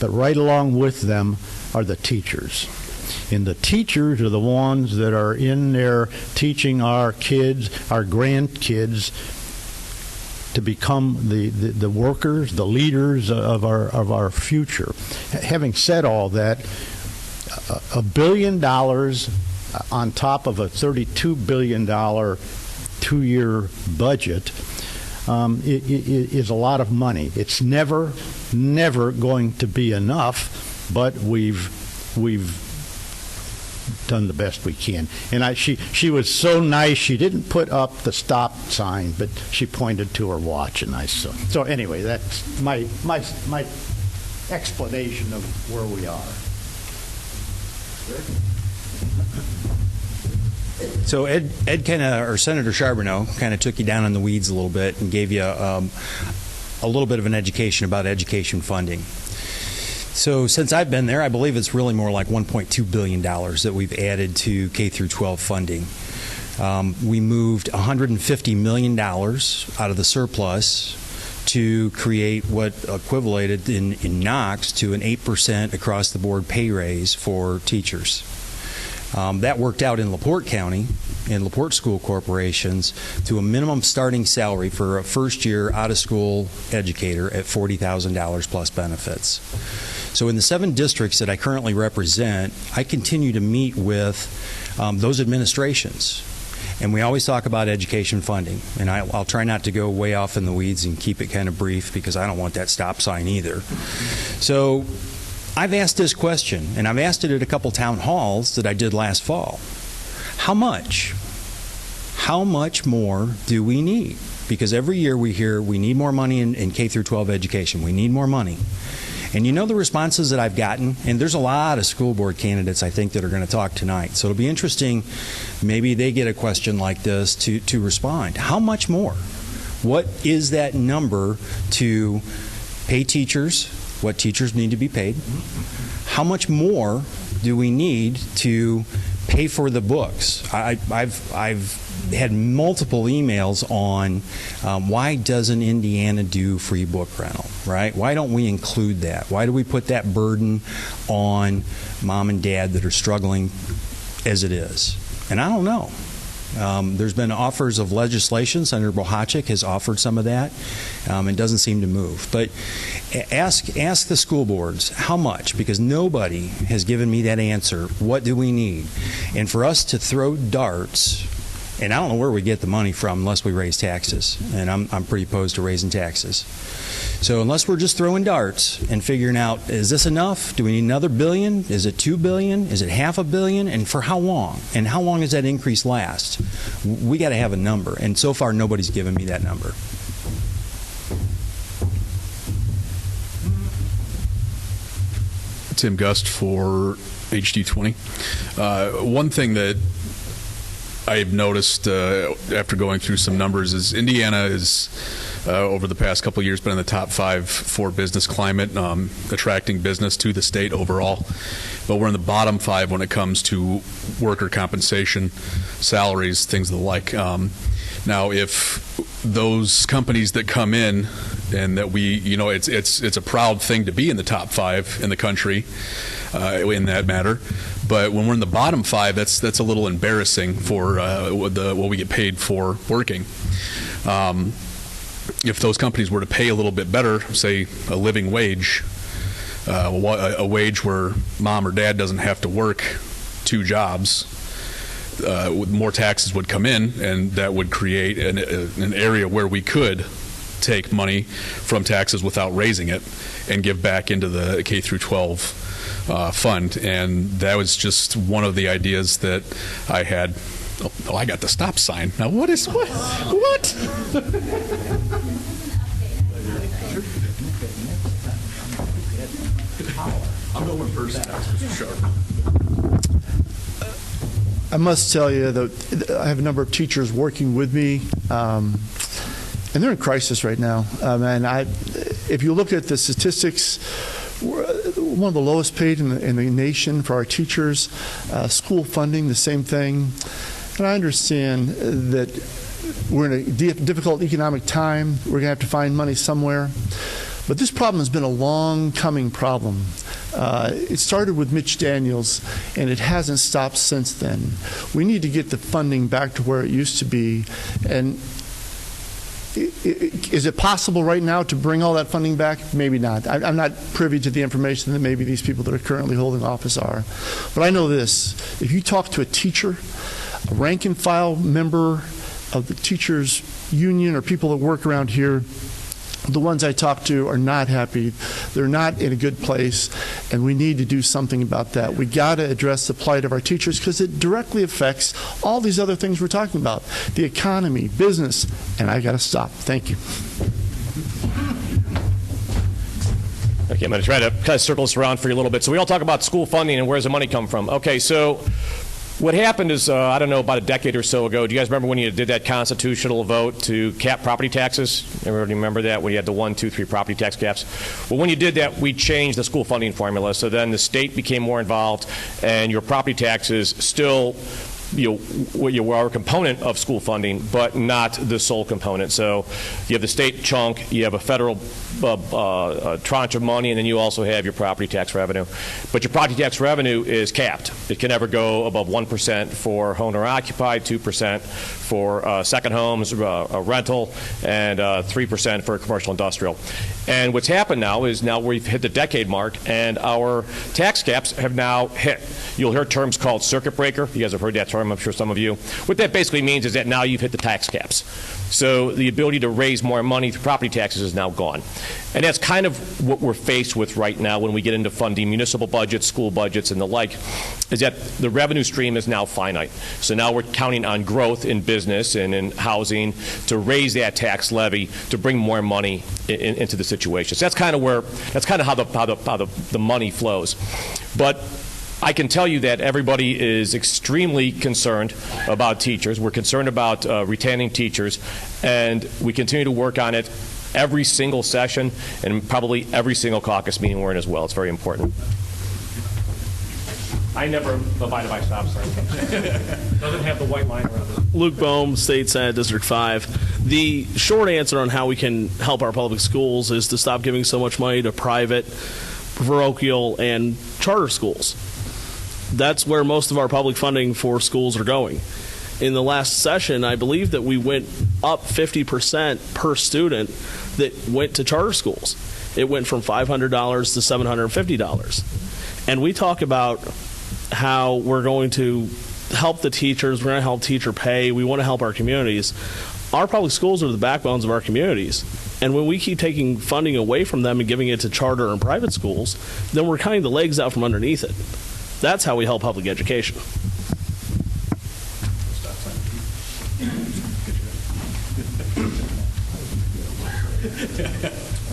but right along with them are the teachers. And the teachers are the ones that are in there teaching our kids, our grandkids, to become the workers, the leaders of our future. Having said all that, $1 billion on top of a $32 billion 2-year budget is a lot of money. It's never going to be enough, but we've done the best we can. And she was so nice. She didn't put up the stop sign, but she pointed to her watch, and I saw. So anyway, that's my explanation of where we are. So Ed kind of, or Senator Charbonneau kind of took you down in the weeds a little bit and gave you a little bit of an education about education funding. So since I've been there, I believe it's really more like $1.2 billion that we've added to K through 12 funding. We moved $150 million out of the surplus to create what equivalated in Knox to an 8% across-the-board pay raise for teachers. That worked out in LaPorte County, in LaPorte School Corporations, to a minimum starting salary for a first-year out-of-school educator at $40,000 plus benefits. So in the 7 districts that I currently represent, I continue to meet with those administrations. And we always talk about education funding. And I'll try not to go way off in the weeds and keep it kind of brief because I don't want that stop sign either. So I've asked this question, and I've asked it at a couple town halls that I did last fall. How much? How much more do we need? Because every year we hear we need more money in K through 12 education. We need more money. And you know the responses that I've gotten, and there's a lot of school board candidates, I think, that are going to talk tonight. So it'll be interesting, maybe they get a question like this to respond. How much more? What is that number to pay teachers, what teachers need to be paid? How much more do we need to pay for the books? I've had multiple emails on why doesn't Indiana do free book rental, right? Why don't we include that? Why do we put that burden on mom and dad that are struggling as it is? And I don't know. There's been offers of legislation. Senator Bohacek has offered some of that. It doesn't seem to move. But ask the school boards how much, because nobody has given me that answer. What do we need? And for us to throw darts, and I don't know where we get the money from unless we raise taxes, and I'm pretty opposed to raising taxes. So unless we're just throwing darts and figuring out, is this enough? Do we need another billion? Is it $2 billion? Is it $500 million? And for how long? And how long does that increase last? We got to have a number, and so far nobody's given me that number. Tim Gust for HD20. One thing that I've noticed after going through some numbers is Indiana is over the past couple of years been in the top 5 for business climate, attracting business to the state overall. But we're in the bottom 5 when it comes to worker compensation, salaries, things of the like. Now, if those companies that come in and that we, it's a proud thing to be in the top 5 in the country in that matter. But when we're in the bottom 5, that's a little embarrassing for what we get paid for working. If those companies were to pay a little bit better, say a living wage, a wage where mom or dad doesn't have to work 2 jobs, more taxes would come in, and that would create an area where we could take money from taxes without raising it and give back into the K through 12 fund. And that was just one of the ideas that I had. Oh, I got the stop sign. Now what? I'm going first. Sure. I must tell you that I have a number of teachers working with me, and they're in crisis right now. And if you look at the statistics, we're one of the lowest paid in the nation for our teachers. School funding, the same thing. And I understand that we're in a difficult economic time. We're going to have to find money somewhere. But this problem has been a long coming problem. It started with Mitch Daniels, and it hasn't stopped since then. We need to get the funding back to where it used to be. And is it possible right now to bring all that funding back? Maybe not. I'm not privy to the information that maybe these people that are currently holding office are. But I know this. If you talk to a teacher, a rank and file member of the teachers union or people that work around here, the ones I talk to are not happy. They're not in a good place, and we need to do something about that. We got to address the plight of our teachers because it directly affects all these other things we're talking about, the economy, business, and I got to stop. Thank you. Okay, I'm going to try to kind of circle this around for you a little bit. So we all talk about school funding and where's the money come from. Okay, so what happened is, I don't know, about a decade or so ago, do you guys remember when you did that constitutional vote to cap property taxes? Everybody remember that, when you had the 1, 2, 3 property tax caps? Well, when you did that, we changed the school funding formula, so then the state became more involved, and your property taxes still are a component of school funding, but not the sole component. So you have the state chunk, you have a federal tranche of money, and then you also have your property tax revenue. But your property tax revenue is capped. It can never go above 1% for owner-occupied, 2% for second homes, a rental, and 3% for commercial industrial. And what's happened now is now we've hit the decade mark, and our tax caps have now hit. You'll hear terms called circuit breaker. You guys have heard that term, I'm sure some of you. What that basically means is that now you've hit the tax caps. So the ability to raise more money through property taxes is now gone. And that's kind of what we're faced with right now when we get into funding municipal budgets, school budgets, and the like, is that the revenue stream is now finite. So now we're counting on growth in business and in housing to raise that tax levy to bring more money into the situation. So that's kind of how the money flows. But I can tell you that everybody is extremely concerned about teachers. We're concerned about retaining teachers, and we continue to work on it every single session and probably every single caucus meeting we're in as well. It's very important. I never abide by stop signs. Doesn't have the white line around it. Luke Bohm, State Senate, District 5. The short answer on how we can help our public schools is to stop giving so much money to private, parochial, and charter schools. That's where most of our public funding for schools are going. In the last session, I believe that we went up 50% per student that went to charter schools. It went from $500 to $750. And we talk about how we're going to help the teachers, we're going to help teacher pay, we want to help our communities. Our public schools are the backbones of our communities. And when we keep taking funding away from them and giving it to charter and private schools, then we're cutting the legs out from underneath it. That's how we help public education.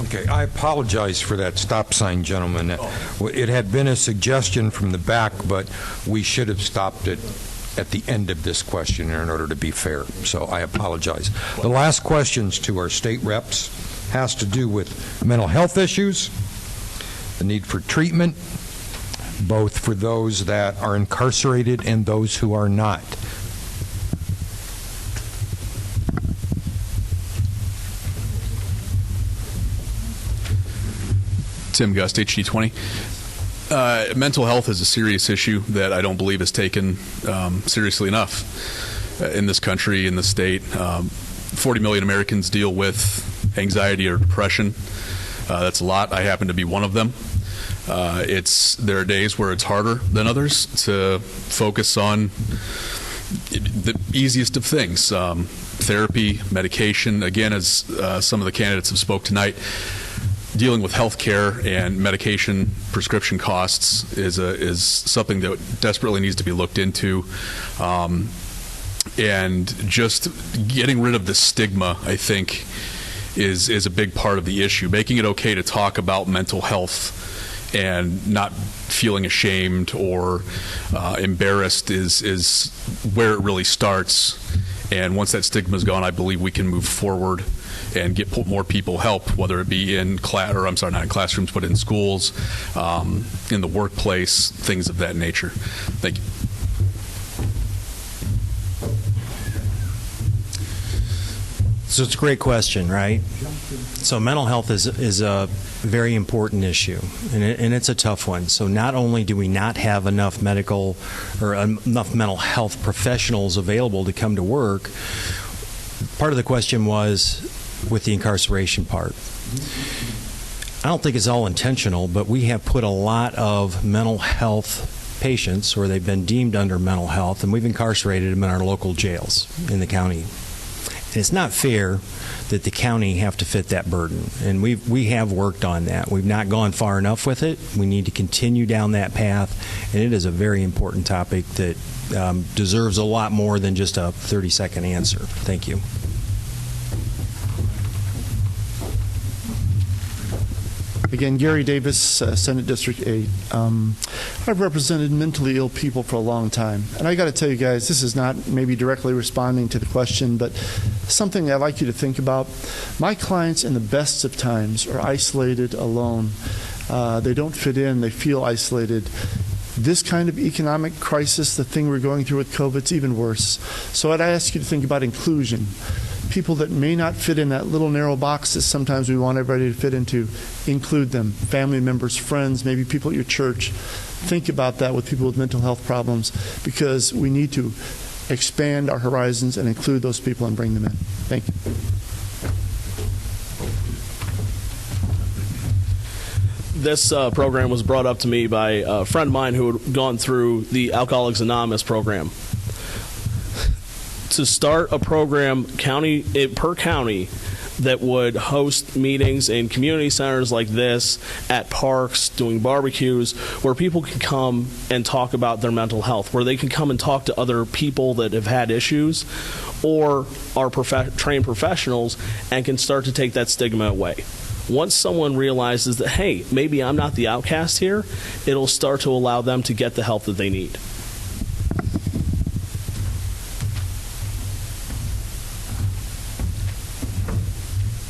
Okay, I apologize for that stop sign, gentlemen. It had been a suggestion from the back, but we should have stopped it at the end of this question in order to be fair. So I apologize. The last questions to our state reps has to do with mental health issues, the need for treatment, both for those that are incarcerated and those who are not. Tim Gust, HD20. Mental health is a serious issue that I don't believe is taken seriously enough in this country, in the state. 40 million Americans deal with anxiety or depression. That's a lot. I happen to be one of them. There are days where it's harder than others to focus on the easiest of things. Therapy, medication. Again, as some of the candidates have spoke tonight, dealing with health care and medication prescription costs is something that desperately needs to be looked into. And just getting rid of the stigma, I think, is a big part of the issue. Making it okay to talk about mental health and not feeling ashamed or embarrassed is where it really starts. And once that stigma is gone, I believe we can move forward and get more people help, whether it be in not in classrooms, but in schools, in the workplace, things of that nature. Thank you. So it's a great question, right? So mental health is a very important issue, and it's a tough one. So not only do we not have enough mental health professionals available to come to work, part of the question was with the incarceration part. I don't think it's all intentional, but we have put a lot of mental health patients, or they've been deemed under mental health, and we've incarcerated them in our local jails in the county. And it's not fair that the county have to fit that burden, and we have worked on that. We've not gone far enough with it. We need to continue down that path, and it is a very important topic that deserves a lot more than just a 30-second answer. Thank you. Again, Gary Davis, Senate District 8. I've represented mentally ill people for a long time. And I got to tell you guys, this is not maybe directly responding to the question, but something I'd like you to think about. My clients in the best of times are isolated, alone. They don't fit in. They feel isolated. This kind of economic crisis, the thing we're going through with COVID, it's even worse. So I'd ask you to think about inclusion. People that may not fit in that little narrow box that sometimes we want everybody to fit into, include them. Family members, friends, maybe people at your church. Think about that with people with mental health problems, because we need to expand our horizons and include those people and bring them in. Thank you. This program was brought up to me by a friend of mine who had gone through the Alcoholics Anonymous program. To start a program per county that would host meetings in community centers like this, at parks, doing barbecues, where people can come and talk about their mental health, where they can come and talk to other people that have had issues or are trained professionals and can start to take that stigma away. Once someone realizes that, hey, maybe I'm not the outcast here, it'll start to allow them to get the help that they need.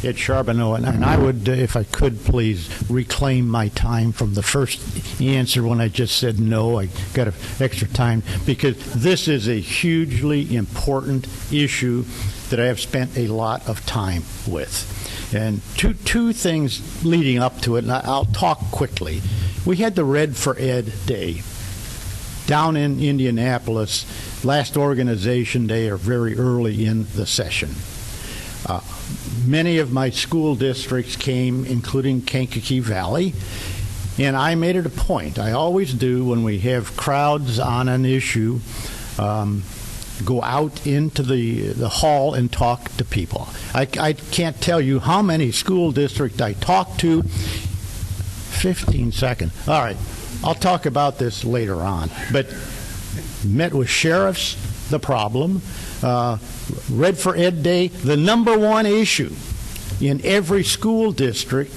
Ed Charbonneau, and I would, if I could, please reclaim my time from the first answer when I just said no. I got extra time because this is a hugely important issue that I have spent a lot of time with. And two things leading up to it, and I'll talk quickly. We had the Red for Ed Day down in Indianapolis, last organization day or very early in the session. Many of my school districts came, including Kankakee Valley, and I made it a point, I always do when we have crowds on an issue, go out into the hall and talk to people. I can't tell you how many school districts I talked to. 15 seconds. All right, I'll talk about this later on. But met with sheriffs, the problem. Red for Ed Day, the number one issue in every school district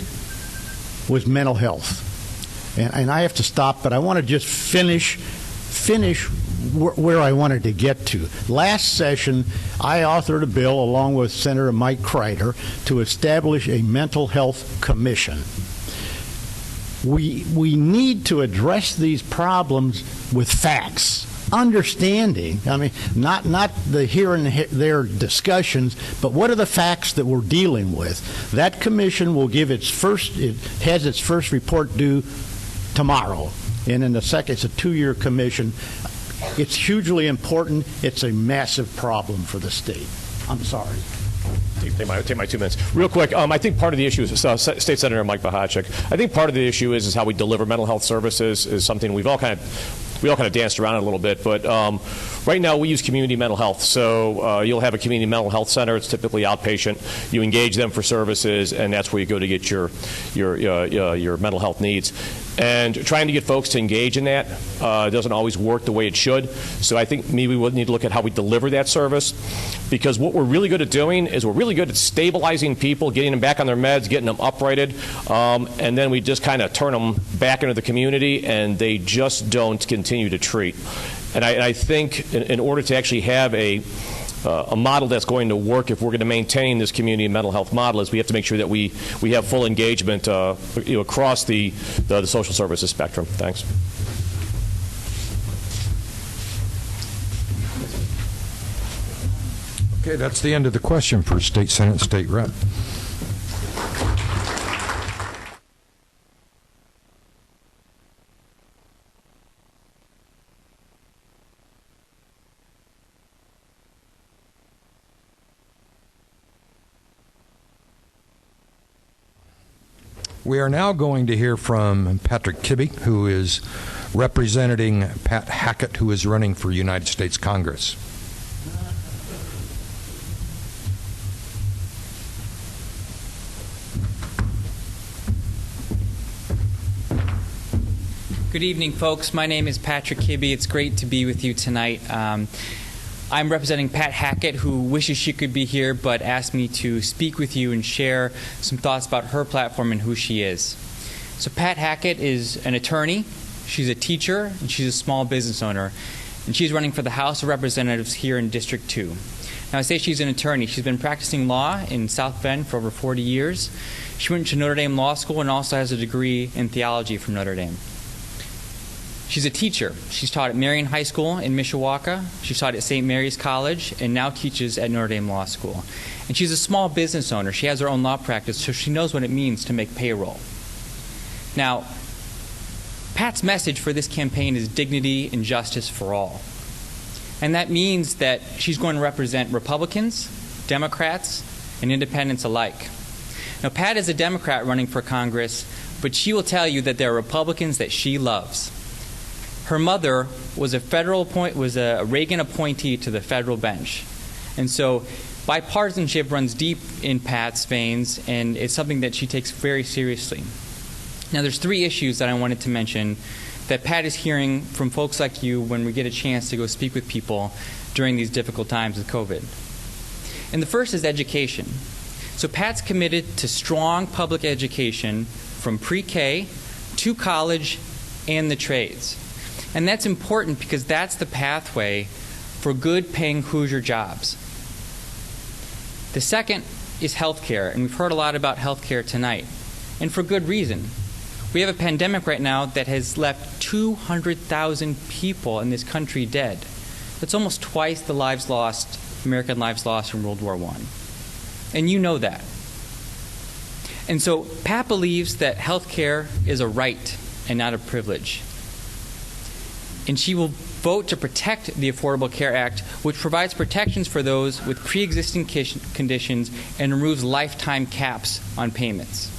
was mental health. And I have to stop, but I want to just finish where I wanted to get to. Last session, I authored a bill along with Senator Mike Kreider to establish a mental health commission. We need to address these problems with facts. Understanding, I mean, not the here and there discussions, but what are the facts that we're dealing with? That commission will give it has its first report due tomorrow, and in the second, it's a 2-year commission. It's hugely important. It's a massive problem for the state. I'm sorry. Take my 2 minutes. Real quick, I think part of the issue is, State Senator Mike Bahachek, I think part of the issue is how we deliver mental health services is something we all kind of danced around it a little bit, but right now we use community mental health. So you'll have a community mental health center. It's typically outpatient. You engage them for services, and that's where you go to get your mental health needs. And trying to get folks to engage in that doesn't always work the way it should. So I think maybe we would need to look at how we deliver that service, because what we're really good at doing is we're really good at stabilizing people, getting them back on their meds, getting them uprighted, and then we just kind of turn them back into the community, and they just don't continue to treat. And I think in order to actually have a model that's going to work, if we're going to maintain this community mental health model, is we have to make sure that we have full engagement across the social services spectrum. Thanks. Okay, that's the end of the question for State Senate and State Rep. We are now going to hear from Patrick Kibbe, who is representing Pat Hackett, who is running for United States Congress. Good evening, folks. My name is Patrick Kibbe. It's great to be with you tonight. I'm representing Pat Hackett, who wishes she could be here, but asked me to speak with you and share some thoughts about her platform and who she is. So Pat Hackett is an attorney, she's a teacher, and she's a small business owner. And she's running for the House of Representatives here in District 2. Now, I say she's an attorney. She's been practicing law in South Bend for over 40 years. She went to Notre Dame Law School and also has a degree in theology from Notre Dame. She's a teacher. She's taught at Marion High School in Mishawaka. She's taught at St. Mary's College and now teaches at Notre Dame Law School. And she's a small business owner. She has her own law practice, so she knows what it means to make payroll. Now, Pat's message for this campaign is dignity and justice for all. And that means that she's going to represent Republicans, Democrats, and independents alike. Now, Pat is a Democrat running for Congress, but she will tell you that there are Republicans that she loves. Her mother was a Reagan appointee to the federal bench. And so bipartisanship runs deep in Pat's veins, and it's something that she takes very seriously. Now, there's 3 issues that I wanted to mention that Pat is hearing from folks like you when we get a chance to go speak with people during these difficult times with COVID. And the first is education. So Pat's committed to strong public education from pre-K to college and the trades. And that's important because that's the pathway for good-paying Hoosier jobs. The second is health care, and we've heard a lot about health care tonight, and for good reason. We have a pandemic right now that has left 200,000 people in this country dead. That's almost twice the American lives lost in World War I. And you know that. And so Pat believes that health care is a right and not a privilege. And she will vote to protect the Affordable Care Act, which provides protections for those with pre-existing conditions and removes lifetime caps on payments.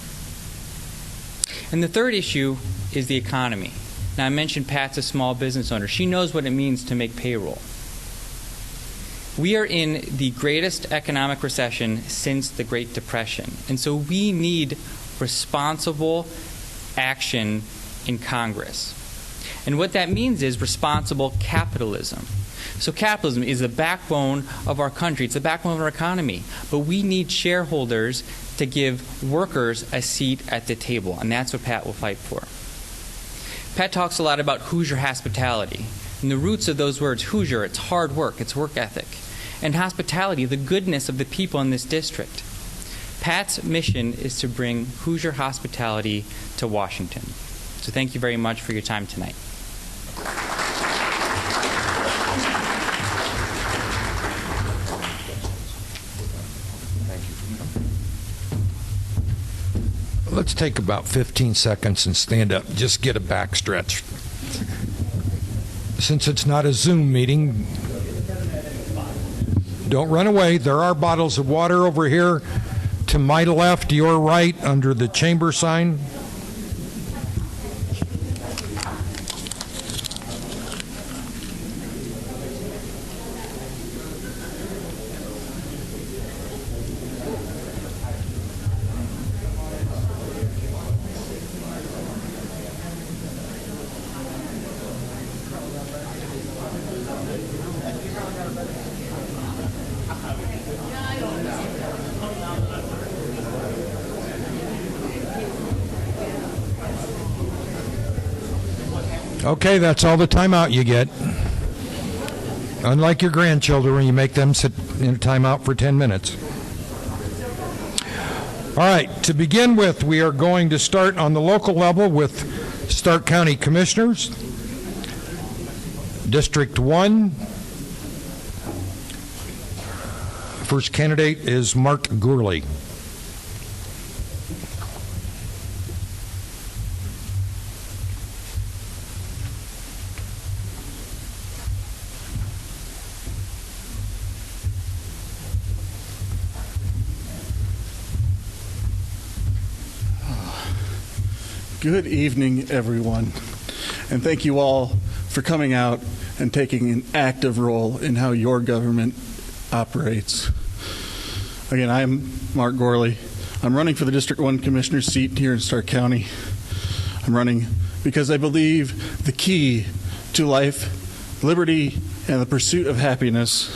And the third issue is the economy. Now, I mentioned Pat's a small business owner. She knows what it means to make payroll. We are in the greatest economic recession since the Great Depression. And so we need responsible action in Congress. And what that means is responsible capitalism. So capitalism is the backbone of our country. It's the backbone of our economy. But we need shareholders to give workers a seat at the table. And that's what Pat will fight for. Pat talks a lot about Hoosier hospitality. And the roots of those words, Hoosier, it's hard work, it's work ethic. And hospitality, the goodness of the people in this district. Pat's mission is to bring Hoosier hospitality to Washington. So thank you very much for your time tonight. Let's take about 15 seconds and stand up. Just get a back stretch. Since it's not a Zoom meeting, don't run away. There are bottles of water over here to my left, your right, under the chamber sign. Okay, that's all the time out you get. Unlike your grandchildren, when you make them sit in a timeout for 10 minutes. All right, to begin with, we are going to start on the local level with Stark County Commissioners. District 1. First candidate is Mark Gourley. Good evening, everyone, and thank you all for coming out and taking an active role in how your government operates. Again, I'm Mark Gourley. I'm running for the District 1 Commissioner's seat here in Stark County. I'm running because I believe the key to life, liberty, and the pursuit of happiness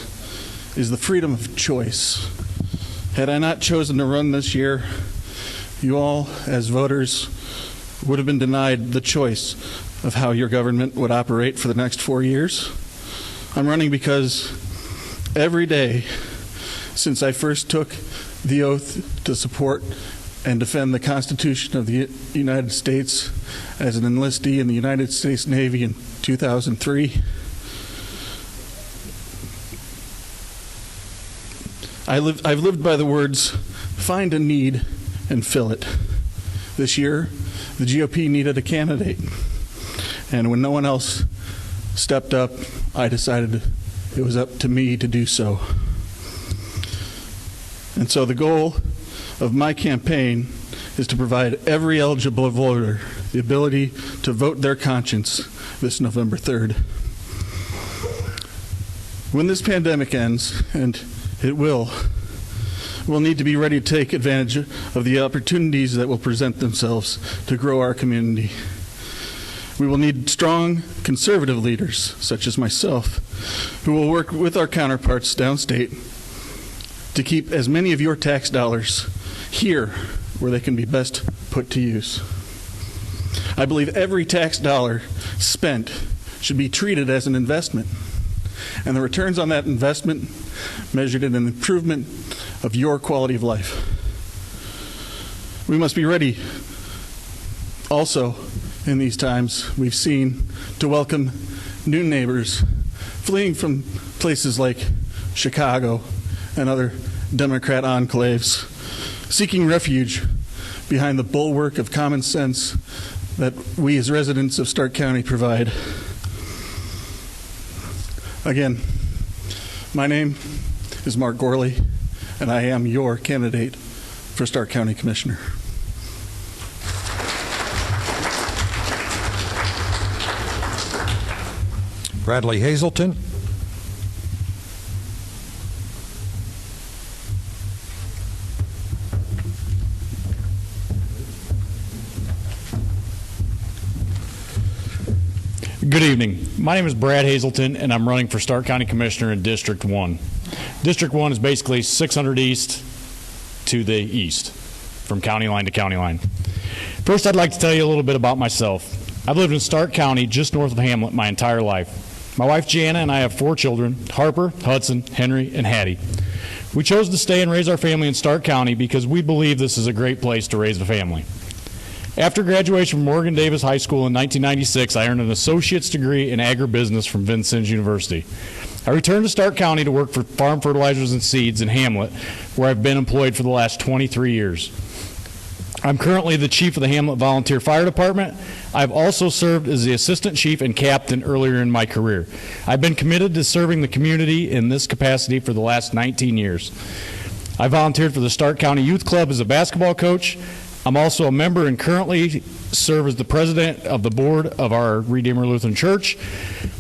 is the freedom of choice. Had I not chosen to run this year, you all, as voters, would have been denied the choice of how your government would operate for the next 4 years. I'm running because every day since I first took the oath to support and defend the Constitution of the United States as an enlistee in the United States Navy in 2003. I've lived by the words, find a need and fill it. This year, the GOP needed a candidate. And when no one else stepped up, I decided it was up to me to do so. And so the goal of my campaign is to provide every eligible voter the ability to vote their conscience this November 3rd. When this pandemic ends, and it will, we'll need to be ready to take advantage of the opportunities that will present themselves to grow our community. We will need strong conservative leaders, such as myself, who will work with our counterparts downstate to keep as many of your tax dollars here where they can be best put to use. I believe every tax dollar spent should be treated as an investment, and the returns on that investment measured in an improvement of your quality of life. We must be ready also in these times we've seen to welcome new neighbors fleeing from places like Chicago and other Democrat enclaves, seeking refuge behind the bulwark of common sense that we as residents of Stark County provide. Again, my name is Mark Gorley, and I am your candidate for Stark County Commissioner. Bradley Hazelton. Good evening. My name is Brad Hazelton, and I'm running for Stark County Commissioner in District 1. District 1 is basically 600 east to the east, from county line to county line. First, I'd like to tell you a little bit about myself. I've lived in Stark County, just north of Hamlet, my entire life. My wife, Jana, and I have 4 children, Harper, Hudson, Henry, and Hattie. We chose to stay and raise our family in Stark County because we believe this is a great place to raise a family. After graduation from Morgan Davis High School in 1996, I earned an associate's degree in agribusiness from Vincennes University. I returned to Stark County to work for Farm Fertilizers and Seeds in Hamlet, where I've been employed for the last 23 years. I'm currently the chief of the Hamlet Volunteer Fire Department. I've also served as the assistant chief and captain earlier in my career. I've been committed to serving the community in this capacity for the last 19 years. I volunteered for the Stark County Youth Club as a basketball coach. I'm also a member and currently serve as the president of the board of our Redeemer Lutheran Church.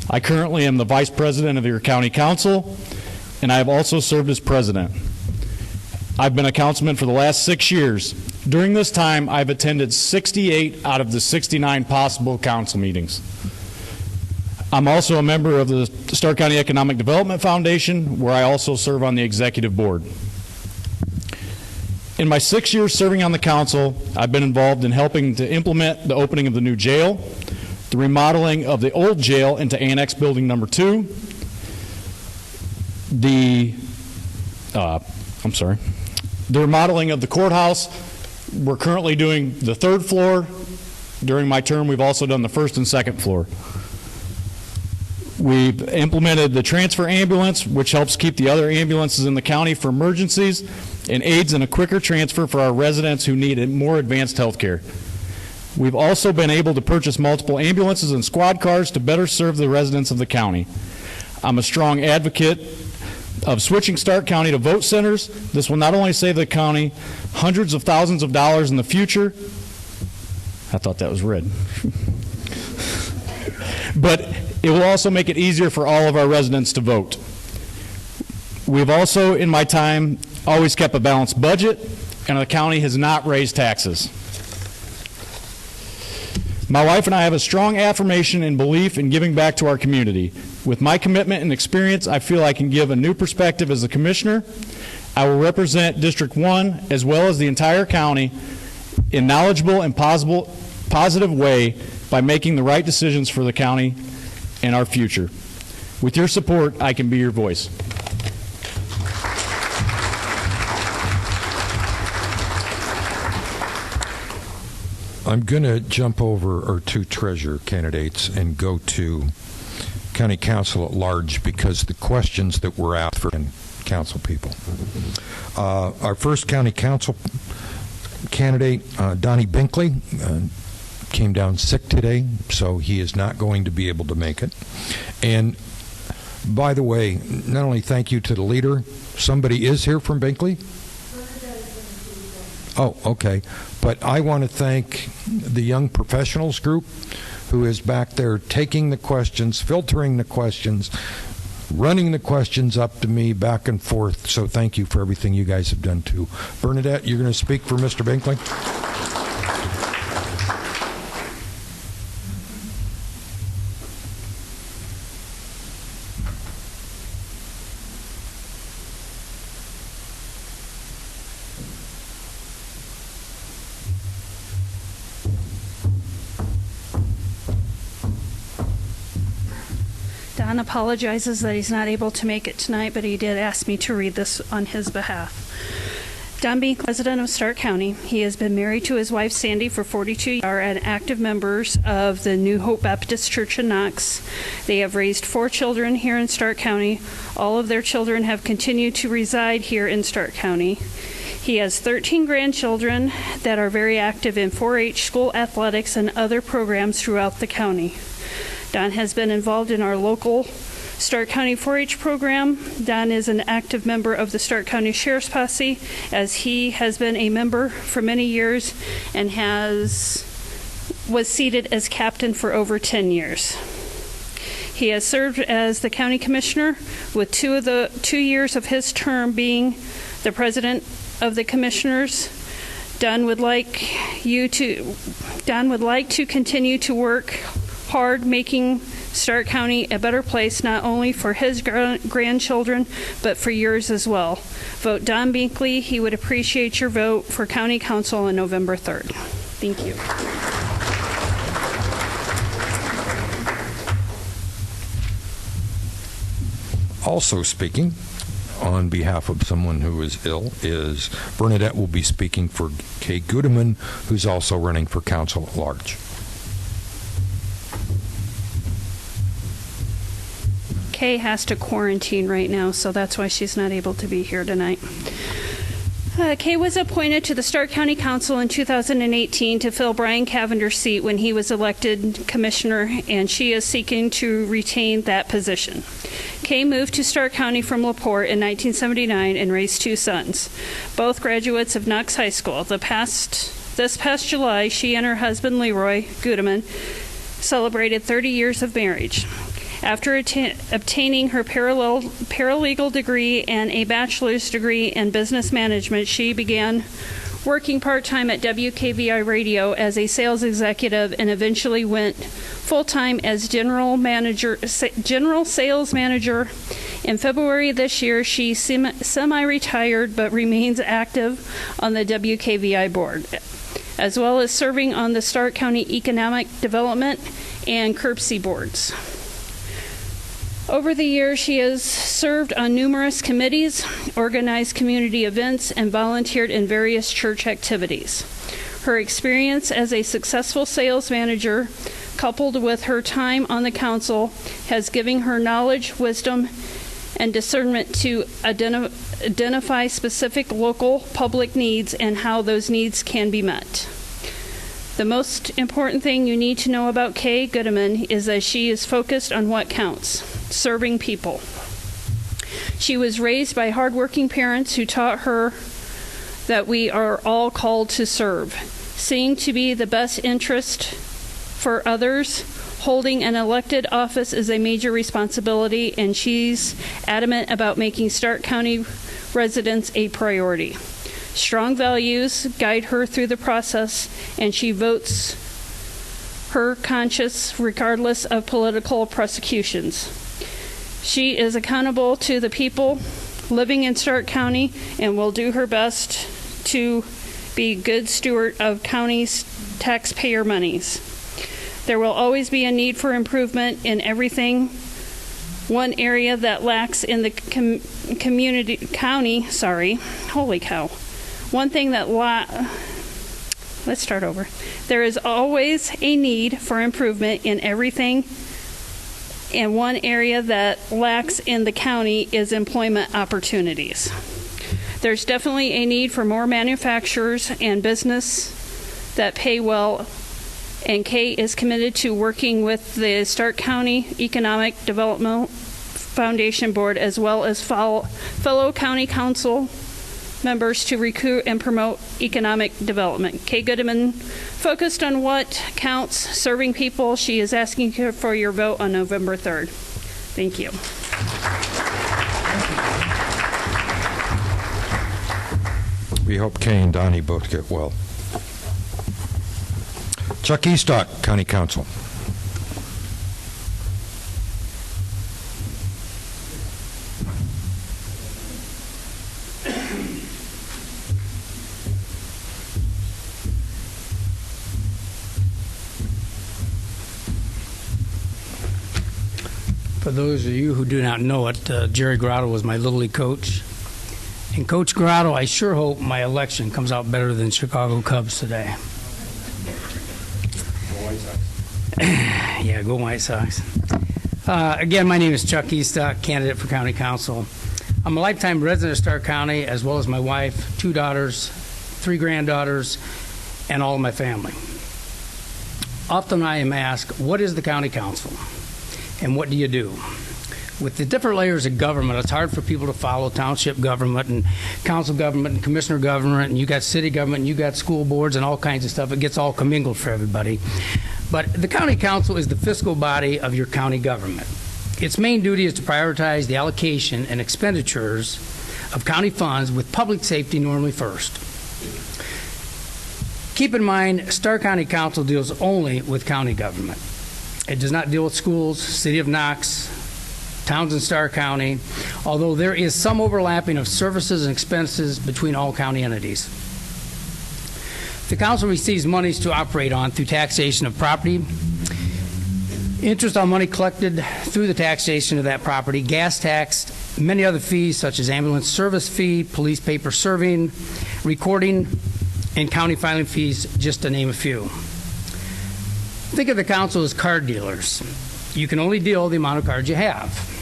I currently am the vice president of your county council, and I have also served as president. I've been a councilman for the last 6 years. During this time, I've attended 68 out of the 69 possible council meetings. I'm also a member of the Stark County Economic Development Foundation, where I also serve on the executive board. In my 6 years serving on the council, I've been involved in helping to implement the opening of the new jail, the remodeling of the old jail into Annex Building Number 2, the remodeling of the courthouse. We're currently doing the 3rd floor. During my term, we've also done the 1st and 2nd floor. We've implemented the transfer ambulance, which helps keep the other ambulances in the county for emergencies and aids in a quicker transfer for our residents who need more advanced health care. We've also been able to purchase multiple ambulances and squad cars to better serve the residents of the county. I'm a strong advocate of switching Stark County to vote centers. This will not only save the county hundreds of thousands of dollars in the future, I thought that was red, but it will also make it easier for all of our residents to vote. We've also, in my time, always kept a balanced budget, and the county has not raised taxes. My wife and I have a strong affirmation and belief in giving back to our community. With my commitment and experience, I feel I can give a new perspective as a commissioner. I will represent District 1 as well as the entire county in knowledgeable and positive way by making the right decisions for the county and our future. With your support, I can be your voice. I'm going to jump over our two treasurer candidates and go to county council at large because the questions that were asked for council people. Our first county council candidate, Donnie Binkley, came down sick today, so he is not going to be able to make it. And by the way, not only thank you to the leader, somebody is here from Binkley? Oh, okay. But I want to thank the Young Professionals Group who is back there taking the questions, filtering the questions, running the questions up to me back and forth. So thank you for everything you guys have done too. Bernadette, you're going to speak for Mr. Binkley? Don apologizes that he's not able to make it tonight, but he did ask me to read this on his behalf. Don Binkley, president of Stark County. He has been married to his wife, Sandy, for 42 years, are active members of the New Hope Baptist Church in Knox. They have raised 4 children here in Stark County. All of their children have continued to reside here in Stark County. He has 13 grandchildren that are very active in 4-H school athletics and other programs throughout the county. Don has been involved in our local Stark County 4-H program. Don is an active member of the Stark County Sheriff's Posse, as he has been a member for many years and was seated as captain for over 10 years. He has served as the county commissioner, with 2 years of his term being the president of the commissioners. Don would like to continue to work hard, making Stark County a better place, not only for his grandchildren, but for yours as well. Vote Don Binkley. He would appreciate your vote for County Council on November 3rd. Thank you. Also speaking on behalf of someone who is ill is Bernadette will be speaking for Kay Gudeman, who's also running for council at large. Kay has to quarantine right now, so that's why she's not able to be here tonight. Kay was appointed to the Stark County Council in 2018 to fill Brian Cavender's seat when he was elected commissioner, and she is seeking to retain that position. Kay moved to Stark County from LaPorte in 1979 and raised 2 sons, both graduates of Knox High School. This past July, she and her husband Leroy Gudeman celebrated 30 years of marriage. After obtaining her paralegal degree and a bachelor's degree in business management, she began working part-time at WKVI Radio as a sales executive and eventually went full-time as general sales manager. In February this year, she semi-retired but remains active on the WKVI board, as well as serving on the Stark County Economic Development and CURPC boards. Over the years, she has served on numerous committees, organized community events, and volunteered in various church activities. Her experience as a successful sales manager, coupled with her time on the council, has given her knowledge, wisdom, and discernment to identify specific local public needs and how those needs can be met. The most important thing you need to know about Kay Gudeman is that she is focused on what counts: serving people. She was raised by hardworking parents who taught her that we are all called to serve, seeing to be the best interest for others. Holding an elected office is a major responsibility, and she's adamant about making Stark County residents a priority. Strong values guide her through the process, and she votes her conscience regardless of political persecutions. She is accountable to the people living in Stark County and will do her best to be a good steward of county's taxpayer monies. There will always be a need for improvement in everything. One area that lacks in the county, holy cow. One thing that let's start over. There is always a need for improvement in everything, and one area that lacks in the county is employment opportunities. There's definitely a need for more manufacturers and business that pay well, and Kay is committed to working with the Stark County Economic Development Foundation Board as well as fellow county council members to recruit and promote economic development. Kay Goodman focused on what counts, serving people. She is asking for your vote on November 3rd. Thank you. We hope Kay and Donnie both get well. Chuck Eastock, County Council. For those of you who do not know it, Jerry Grotto was my Little League coach. And Coach Grotto, I sure hope my election comes out better than Chicago Cubs today. Yeah, go White Sox. Again, my name is Chuck Eastock, candidate for County Council. I'm a lifetime resident of Stark County, as well as my wife, 2 daughters, 3 granddaughters, and all of my family. Often I am asked, what is the County Council? And what do you do? With the different layers of government, it's hard for people to follow township government and council government and commissioner government, and you got city government, and you got school boards and all kinds of stuff. It gets all commingled for everybody. But the county council is the fiscal body of your county government. Its main duty is to prioritize the allocation and expenditures of county funds with public safety normally first. Keep in mind, Stark County Council deals only with county government. It does not deal with schools, City of Knox, towns in Stark County, although there is some overlapping of services and expenses between all county entities. The council receives monies to operate on through taxation of property, interest on money collected through the taxation of that property, gas tax, many other fees such as ambulance service fee, police paper serving, recording, and county filing fees, just to name a few. Think of the council as card dealers. You can only deal the amount of cards you have.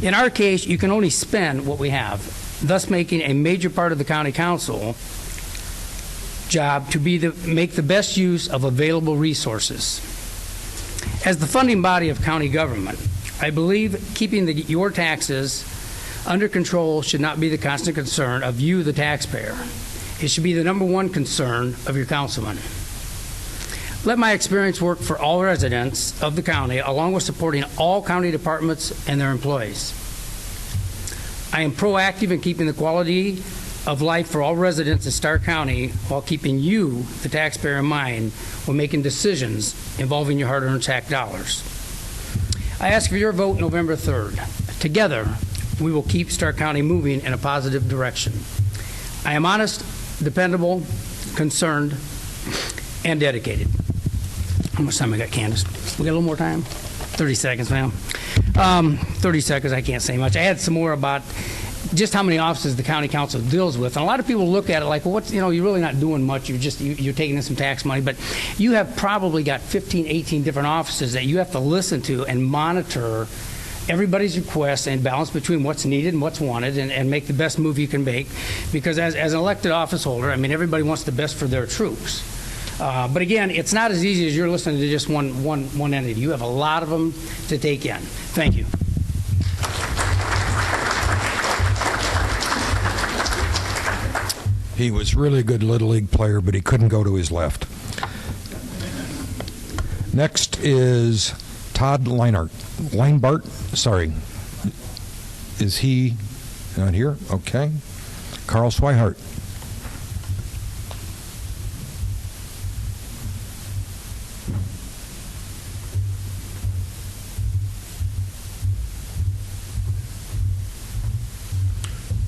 In our case, you can only spend what we have, thus making a major part of the county council job to make the best use of available resources. As the funding body of county government, I believe keeping your taxes under control should not be the constant concern of you, the taxpayer. It should be the number one concern of your councilman. Let my experience work for all residents of the county, along with supporting all county departments and their employees. I am proactive in keeping the quality of life for all residents of Stark County while keeping you, the taxpayer, in mind when making decisions involving your hard-earned tax dollars. I ask for your vote November 3rd. Together, we will keep Stark County moving in a positive direction. I am honest, dependable, concerned, and dedicated. How much time I got, Candace? We got a little more time? 30 seconds, ma'am. 30 seconds, I can't say much. I had some more about just how many offices the county council deals with. And a lot of people look at it like, well, what's, you're really not doing much. You're taking in some tax money. But you have probably got 15, 18 different offices that you have to listen to and monitor everybody's requests and balance between what's needed and what's wanted and make the best move you can make. Because as an elected office holder, I mean, everybody wants the best for their troops. But again, it's not as easy as you're listening to just one entity. You have a lot of them to take in. Thank you. He was really a good Little League player, but he couldn't go to his left. Next is Todd Leinbart. Sorry. Is he not here? Okay. Carl Swihart.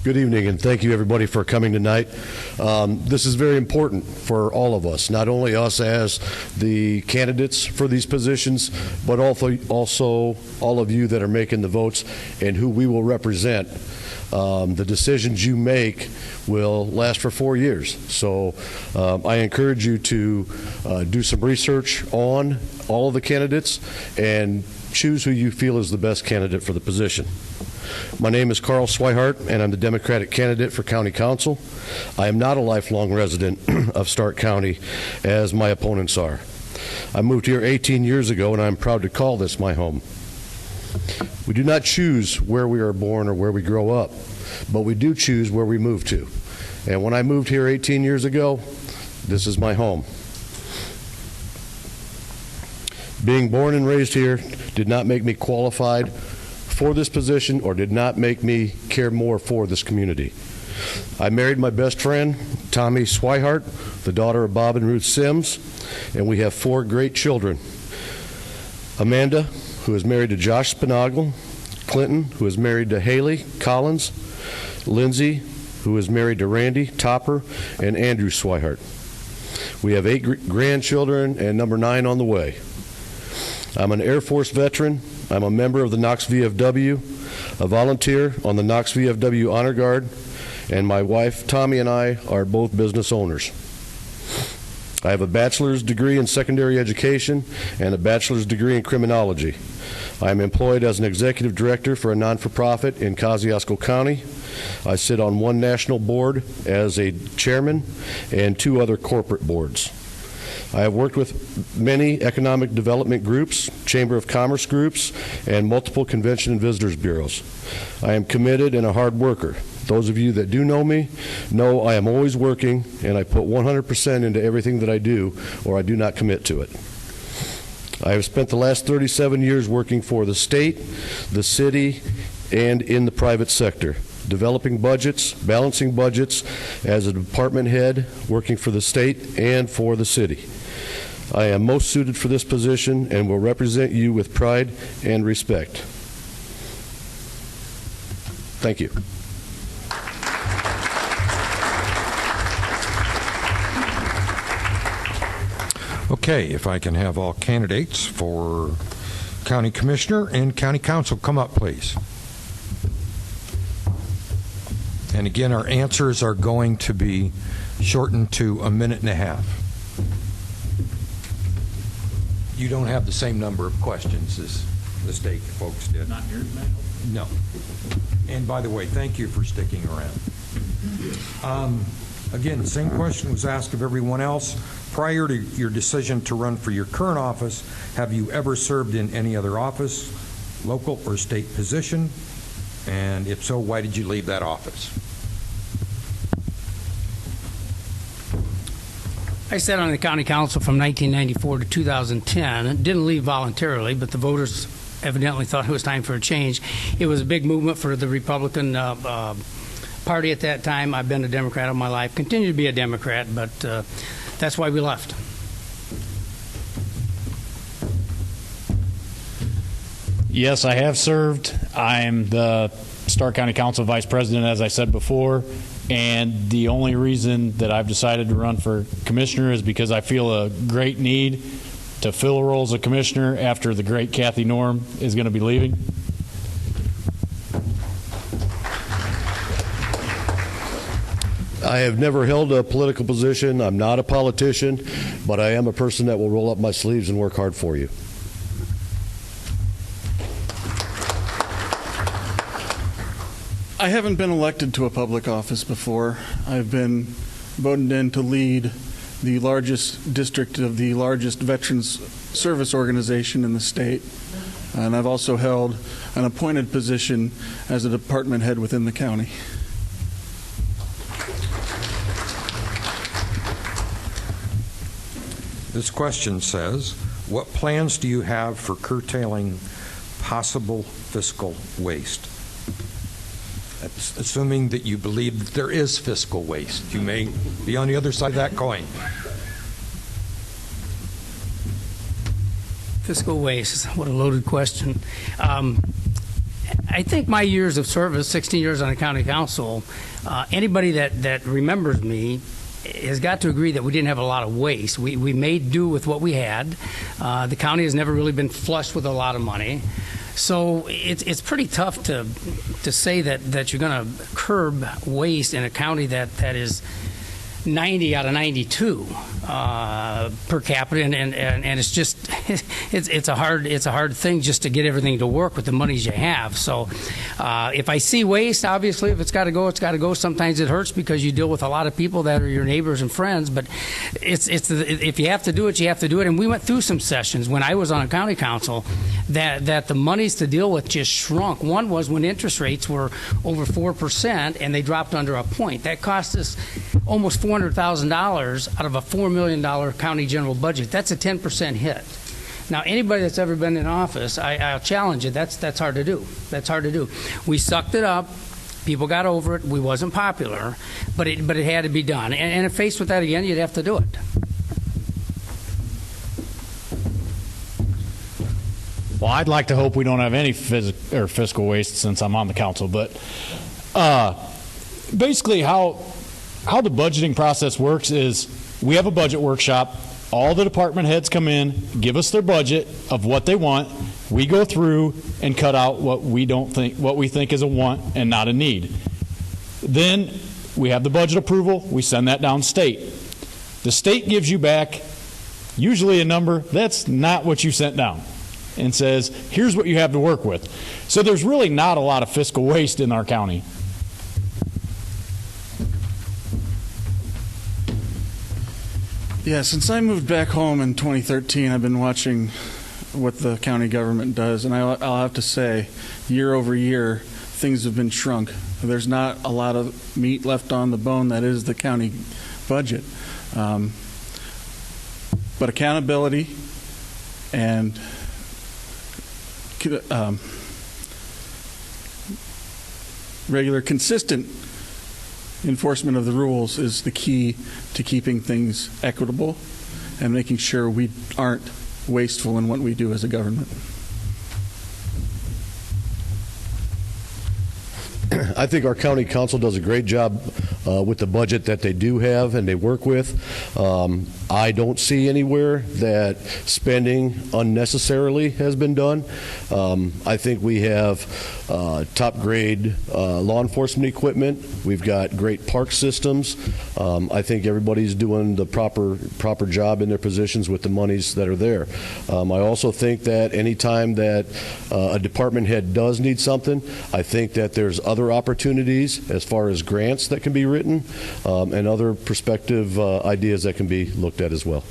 Good evening, and thank you, everybody, for coming tonight. This is very important for all of us, not only us as the candidates for these positions, but also all of you that are making the votes and who we will represent The decisions you make will last for 4 years. So I encourage you to do some research on all of the candidates and choose who you feel is the best candidate for the position. My name is Carl Swihart, and I'm the Democratic candidate for County Council. I am not a lifelong resident of Stark County, as my opponents are. I moved here 18 years ago, and I'm proud to call this my home. We do not choose where we are born or where we grow up, but we do choose where we move to. And when I moved here 18 years ago, this is my home. Being born and raised here did not make me qualified for this position or did not make me care more for this community. I married my best friend, Tommy Swihart, the daughter of Bob and Ruth Sims, and we have 4 great children. Amanda, who is married to Josh Spinagle, Clinton, who is married to Haley Collins, Lindsay, who is married to Randy Topper, and Andrew Swihart. We have 8 grandchildren and number 9 on the way. I'm an Air Force veteran. I'm a member of the Knox VFW, a volunteer on the Knox VFW Honor Guard, and my wife, Tommy, and I are both business owners. I have a bachelor's degree in secondary education and a bachelor's degree in criminology. I am employed as an executive director for a non-for-profit in Kosciuszko County. I sit on 1 national board as a chairman and 2 other corporate boards. I have worked with many economic development groups, Chamber of Commerce groups, and multiple convention and visitors bureaus. I am committed and a hard worker. Those of you that do know me know I am always working, and I put 100% into everything that I do, or I do not commit to it. I have spent the last 37 years working for the state, the city, and in the private sector, developing budgets, balancing budgets as a department head, working for the state and for the city. I am most suited for this position and will represent you with pride and respect. Thank you. Okay, if I can have all candidates for County Commissioner and County Council come up, please. And again, our answers are going to be shortened to 1.5 minutes. You don't have the same number of questions as the state folks did. Not here tonight? No. And by the way, thank you for sticking around. Again, the same question was asked of everyone else. Prior to your decision to run for your current office, have you ever served in any other office, local or state position? And if so, why did you leave that office? I sat on the county council from 1994 to 2010. Didn't leave voluntarily, but the voters evidently thought it was time for a change. It was a big movement for the Republican Party at that time. I've been a Democrat all my life, continue to be a Democrat, but that's why we left. Yes, I have served. I'm the Stark County Council Vice President, as I said before, and the only reason that I've decided to run for commissioner is because I feel a great need to fill a role as a commissioner after the great Kathy Norm is going to be leaving. I have never held a political position. I'm not a politician, but I am a person that will roll up my sleeves and work hard for you. I haven't been elected to a public office before. I've been voted in to lead the largest district of the largest veterans service organization in the state. And I've also held an appointed position as a department head within the county. This question says, what plans do you have for curtailing possible fiscal waste? That's assuming that you believe that there is fiscal waste. You may be on the other side of that coin. Fiscal waste, what a loaded question. I think my years of service, 16 years on the county council, anybody that remembers me has got to agree that we didn't have a lot of waste. We made do with what we had. The county has never really been flush with a lot of money. So it's pretty tough to say that you're going to curb waste in a county that is 90 out of 92 per capita, and it's just it's a hard thing just to get everything to work with the monies you have. So if I see waste, obviously if it's got to go, it's got to go. Sometimes it hurts because you deal with a lot of people that are your neighbors and friends, but if you have to do it, you have to do it. And we went through some sessions when I was on a county council that the monies to deal with just shrunk. One was when interest rates were over 4% and they dropped under a point. That cost us almost $400,000 out of a $4 million county general budget. That's a 10% hit. Now, anybody that's ever been in office, I'll challenge you. That's hard to do. That's hard to do. We sucked it up. People got over it. We wasn't popular, but it had to be done. And if faced with that again, you'd have to do it. Well, I'd like to hope we don't have any fiscal waste since I'm on the council, but basically how the budgeting process works is we have a budget workshop. All the department heads come in, give us their budget of what they want. We go through and cut out what we think is a want and not a need. Then we have the budget approval. We send that down state. The state gives you back usually a number that's not what you sent down and says, here's what you have to work with. So there's really not a lot of fiscal waste in our county. Yeah, since I moved back home in 2013, I've been watching what the county government does, and I'll have to say, year over year, things have been shrunk. There's not a lot of meat left on the bone that is the county budget. But accountability and regular, consistent enforcement of the rules is the key to keeping things equitable and making sure we aren't wasteful in what we do as a government. I think our county council does a great job with the budget that they do have and they work with. I don't see anywhere that spending unnecessarily has been done. I think we have top grade law enforcement equipment. We've got great park systems. I think everybody's doing the proper job in their positions with the monies that are there. I also think that anytime that a department head does need something, I think that there's other opportunities as far as grants that can be written and other prospective ideas that can be looked at as well.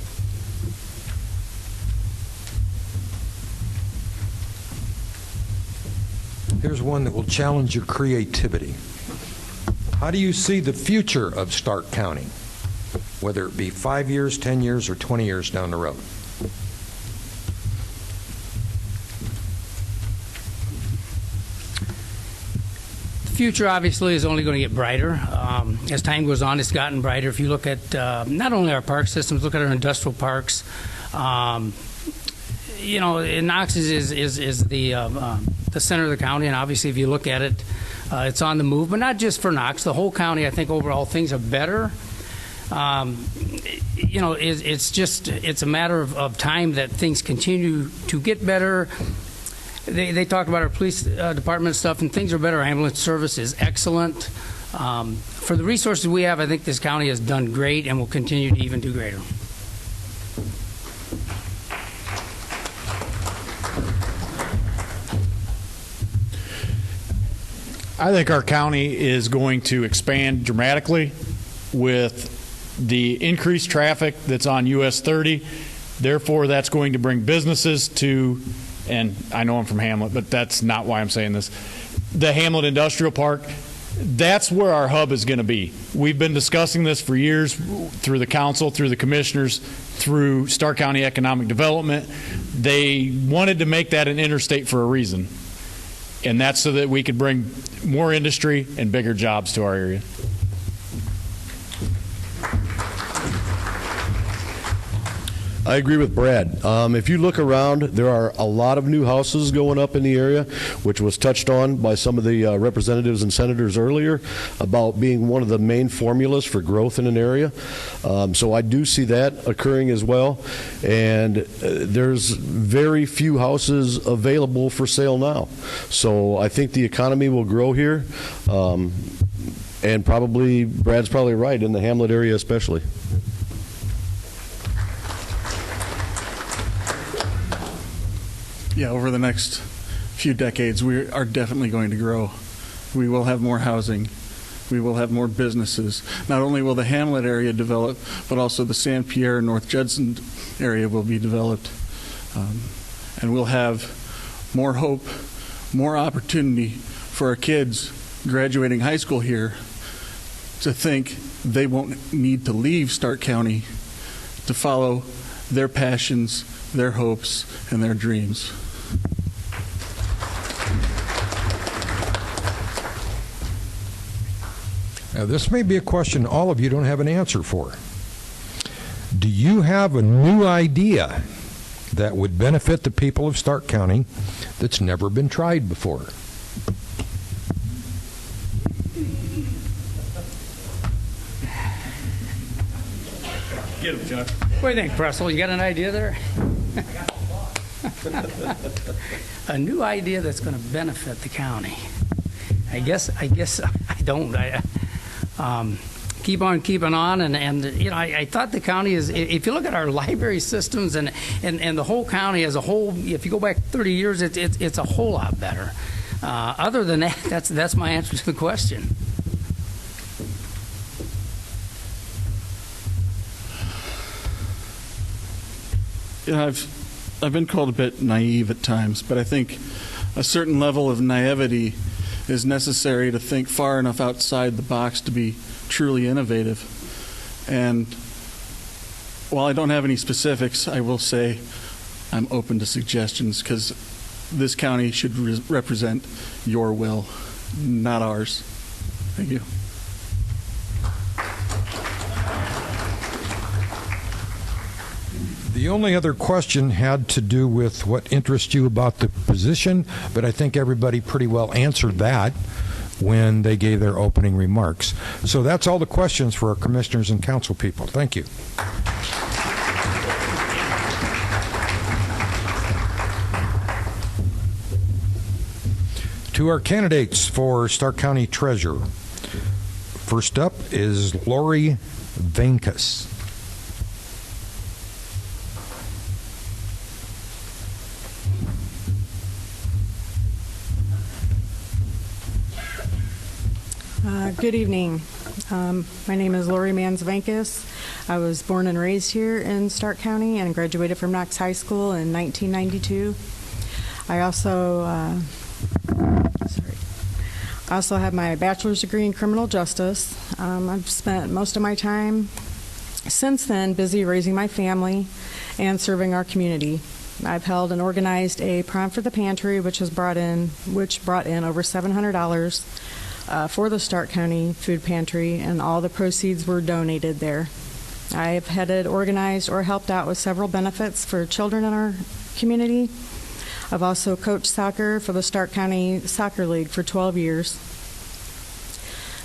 Here's one that will challenge your creativity. How do you see the future of Stark County, whether it be 5 years, 10 years, or 20 years down the road? The future obviously is only going to get brighter. As time goes on, it's gotten brighter. If you look at not only our park systems, look at our industrial parks. You know, Knox is the center of the county, and obviously if you look at it, it's on the move, but not just for Knox. The whole county, I think overall things are better. You know, it's a matter of time that things continue to get better. They talked about our police department stuff, and things are better. Ambulance service is excellent. For the resources we have, I think this county has done great and will continue to even do greater. I think our county is going to expand dramatically with the increased traffic that's on US 30. Therefore, that's going to bring businesses to, and I know I'm from Hamlet, but that's not why I'm saying this, the Hamlet Industrial Park. That's where our hub is going to be. We've been discussing this for years through the council, through the commissioners, through Stark County Economic Development. They wanted to make that an interstate for a reason. And that's so that we could bring more industry and bigger jobs to our area. I agree with Brad. If you look around, there are a lot of new houses going up in the area, which was touched on by some of the representatives and senators earlier about being one of the main formulas for growth in an area. So I do see that occurring as well. And there's very few houses available for sale now. So I think the economy will grow here. And probably, Brad's probably right, in the Hamlet area especially. Yeah, over the next few decades, we are definitely going to grow. We will have more housing. We will have more businesses. Not only will the Hamlet area develop, but also the St. Pierre and North Judson area will be developed. And we'll have more hope, more opportunity for our kids graduating high school here to think they won't need to leave Stark County to follow their passions, their hopes, and their dreams. Now, this may be a question all of you don't have an answer for. Do you have a new idea that would benefit the people of Stark County that's never been tried before? Get him, Chuck. What do you think, Pressel? You got an idea there? A new idea that's going to benefit the county. I guess I don't. Keep on keeping on, and you know, I thought the county is. If you look at our library systems and the whole county as a whole, if you go back 30 years, it's a whole lot better. Other than that, that's my answer to the question. You know, I've been called a bit naive at times, but I think a certain level of naivety is necessary to think far enough outside the box to be truly innovative. And while I don't have any specifics, I will say I'm open to suggestions because this county should represent your will, not ours. Thank you. The only other question had to do with what interests you about the position, but I think everybody pretty well answered that when they gave their opening remarks. So that's all the questions for our commissioners and council people. Thank you. To our candidates for Stark County Treasurer. First up is Lori Vankus. Good evening. My name is Lori Mansvankus. I was born and raised here in Stark County and graduated from Knox High School in 1992. I also have my bachelor's degree in criminal justice. I've spent most of my time since then busy raising my family and serving our community. I've held and organized a prom for the pantry, which brought in over $700 for the Stark County Food Pantry, and all the proceeds were donated there. I have headed, organized, or helped out with several benefits for children in our community. I've also coached soccer for the Stark County Soccer League for 12 years.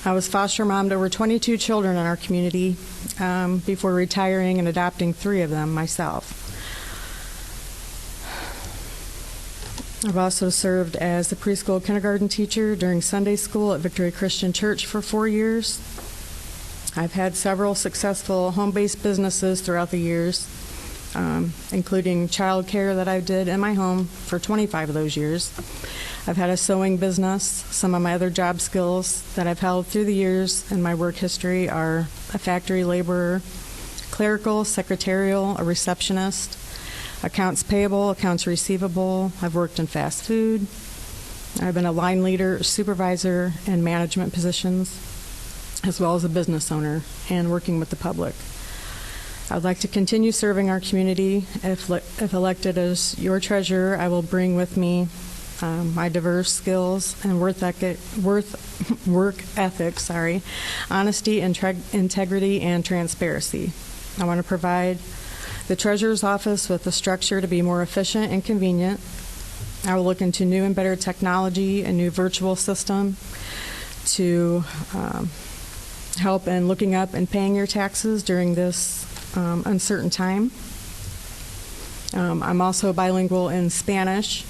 I was foster mom to over 22 children in our community before retiring and adopting 3 of them myself. I've also served as the preschool kindergarten teacher during Sunday school at Victory Christian Church for 4 years. I've had several successful home-based businesses throughout the years, including child care that I did in my home for 25 of those years. I've had a sewing business. Some of my other job skills that I've held through the years in my work history are a factory laborer, clerical, secretarial, a receptionist, accounts payable, accounts receivable. I've worked in fast food. I've been a line leader, supervisor, and management positions, as well as a business owner and working with the public. I'd like to continue serving our community. If elected as your treasurer, I will bring with me my diverse skills and work ethics, honesty, integrity, and transparency. I want to provide the treasurer's office with the structure to be more efficient and convenient. I will look into new and better technology, a new virtual system to help in looking up and paying your taxes during this uncertain time. I'm also bilingual in Spanish.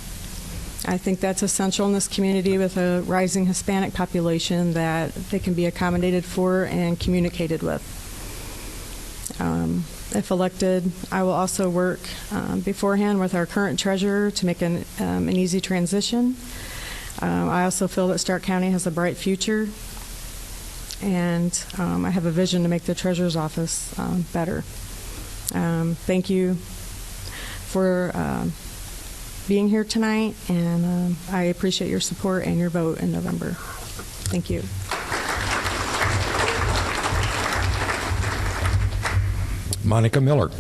I think that's essential in this community with a rising Hispanic population, that they can be accommodated for and communicated with. If elected, I will also work beforehand with our current treasurer to make an easy transition. I also feel that Stark County has a bright future, and I have a vision to make the treasurer's office better. Thank you for being here tonight, and I appreciate your support and your vote in November. Thank you. Monica Miller.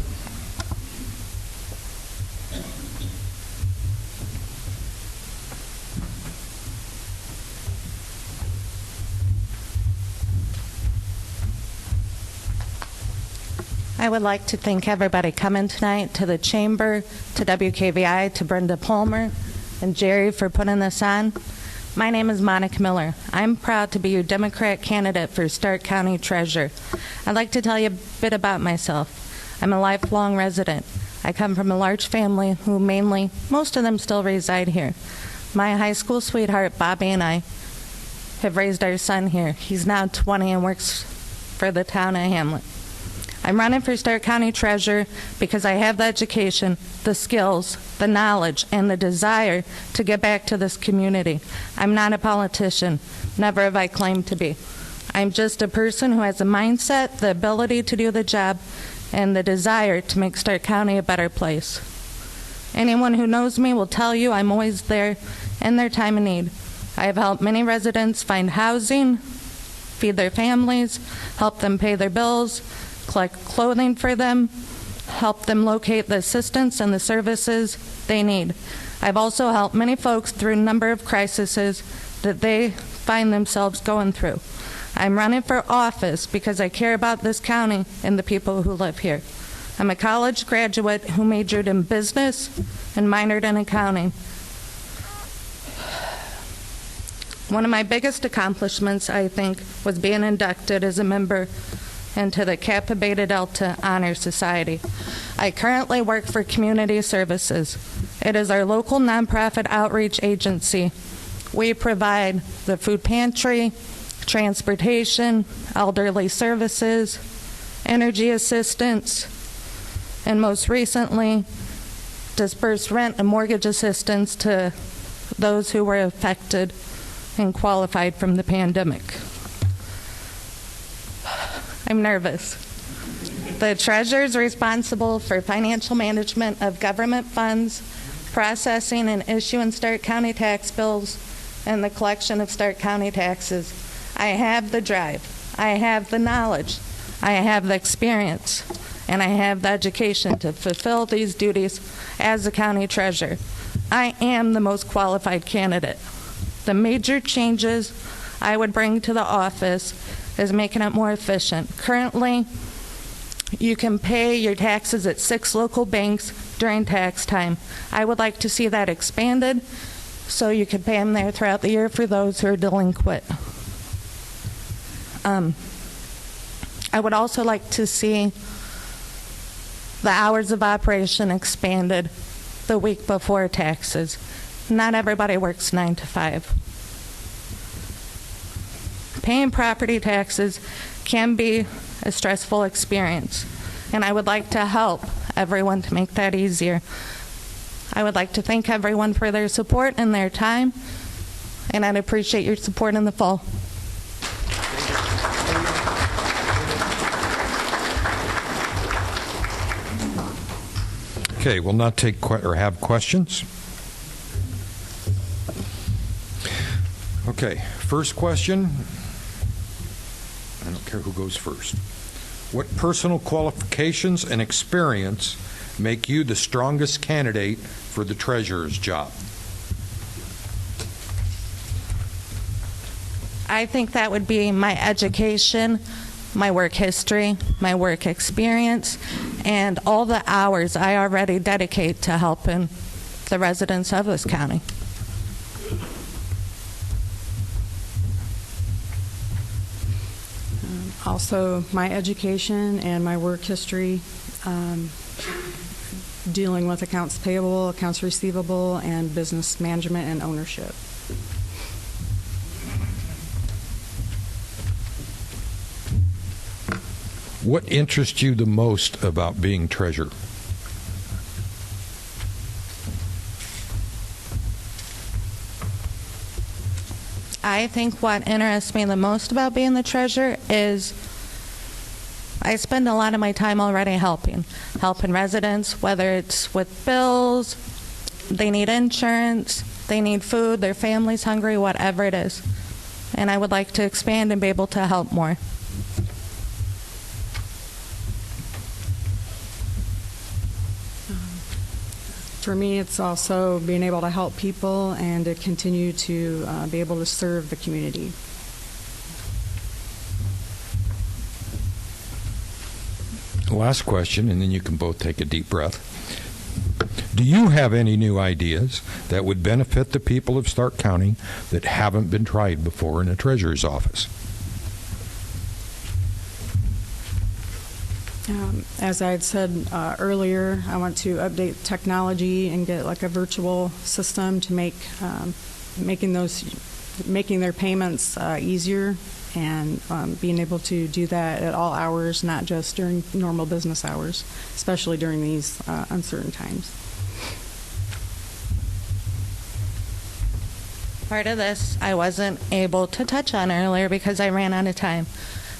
I would like to thank everybody coming tonight, to the Chamber, to WKVI, to Brenda Palmer, and Jerry for putting this on. My name is Monica Miller. I'm proud to be your Democrat candidate for Stark County Treasurer. I'd like to tell you a bit about myself. I'm a lifelong resident. I come from a large family who most of them still reside here. My high school sweetheart, Bobby, and I have raised our son here. He's now 20 and works for the town of Hamlet. I'm running for Stark County Treasurer because I have the education, the skills, the knowledge, and the desire to get back to this community. I'm not a politician. Never have I claimed to be. I'm just a person who has the mindset, the ability to do the job, and the desire to make Stark County a better place. Anyone who knows me will tell you I'm always there in their time of need. I have helped many residents find housing, feed their families, help them pay their bills, collect clothing for them, help them locate the assistance and the services they need. I've also helped many folks through a number of crises that they find themselves going through. I'm running for office because I care about this county and the people who live here. I'm a college graduate who majored in business and minored in accounting. One of my biggest accomplishments, I think, was being inducted as a member into the Kappa Beta Delta Honor Society. I currently work for Community Services. It is our local nonprofit outreach agency. We provide the food pantry, transportation, elderly services, energy assistance, and most recently, dispersed rent and mortgage assistance to those who were affected and qualified from the pandemic. I'm nervous. The treasurer is responsible for financial management of government funds, processing and issuing Stark County tax bills, and the collection of Stark County taxes. I have the drive, I have the knowledge, I have the experience, and I have the education to fulfill these duties as the county treasurer. I am the most qualified candidate. The major changes I would bring to the office is making it more efficient. Currently, you can pay your taxes at 6 local banks during tax time. I would like to see that expanded so you could pay them there throughout the year for those who are delinquent. I would also like to see the hours of operation expanded the week before taxes. Not everybody works 9 to 5. Paying property taxes can be a stressful experience, and I would like to help everyone to make that easier. I would like to thank everyone for their support and their time, and I'd appreciate your support in the fall. Okay, we'll now take or have questions. Okay, first question. I don't care who goes first. What personal qualifications and experience make you the strongest candidate for the treasurer's job? I think that would be my education, my work history, my work experience, and all the hours I already dedicate to helping the residents of this county. Also, my education and my work history dealing with accounts payable, accounts receivable, and business management and ownership. What interests you the most about being treasurer? I think what interests me the most about being the treasurer is I spend a lot of my time already helping residents, whether it's with bills, they need insurance, they need food, their family's hungry, whatever it is. And I would like to expand and be able to help more. For me, it's also being able to help people and to continue to be able to serve the community. Last question, and then you can both take a deep breath. Do you have any new ideas that would benefit the people of Stark County that haven't been tried before in a treasurer's office? As I had said earlier, I want to update technology and get like a virtual system to make making their payments easier, and being able to do that at all hours, not just during normal business hours, especially during these uncertain times. Part of this I wasn't able to touch on earlier because I ran out of time.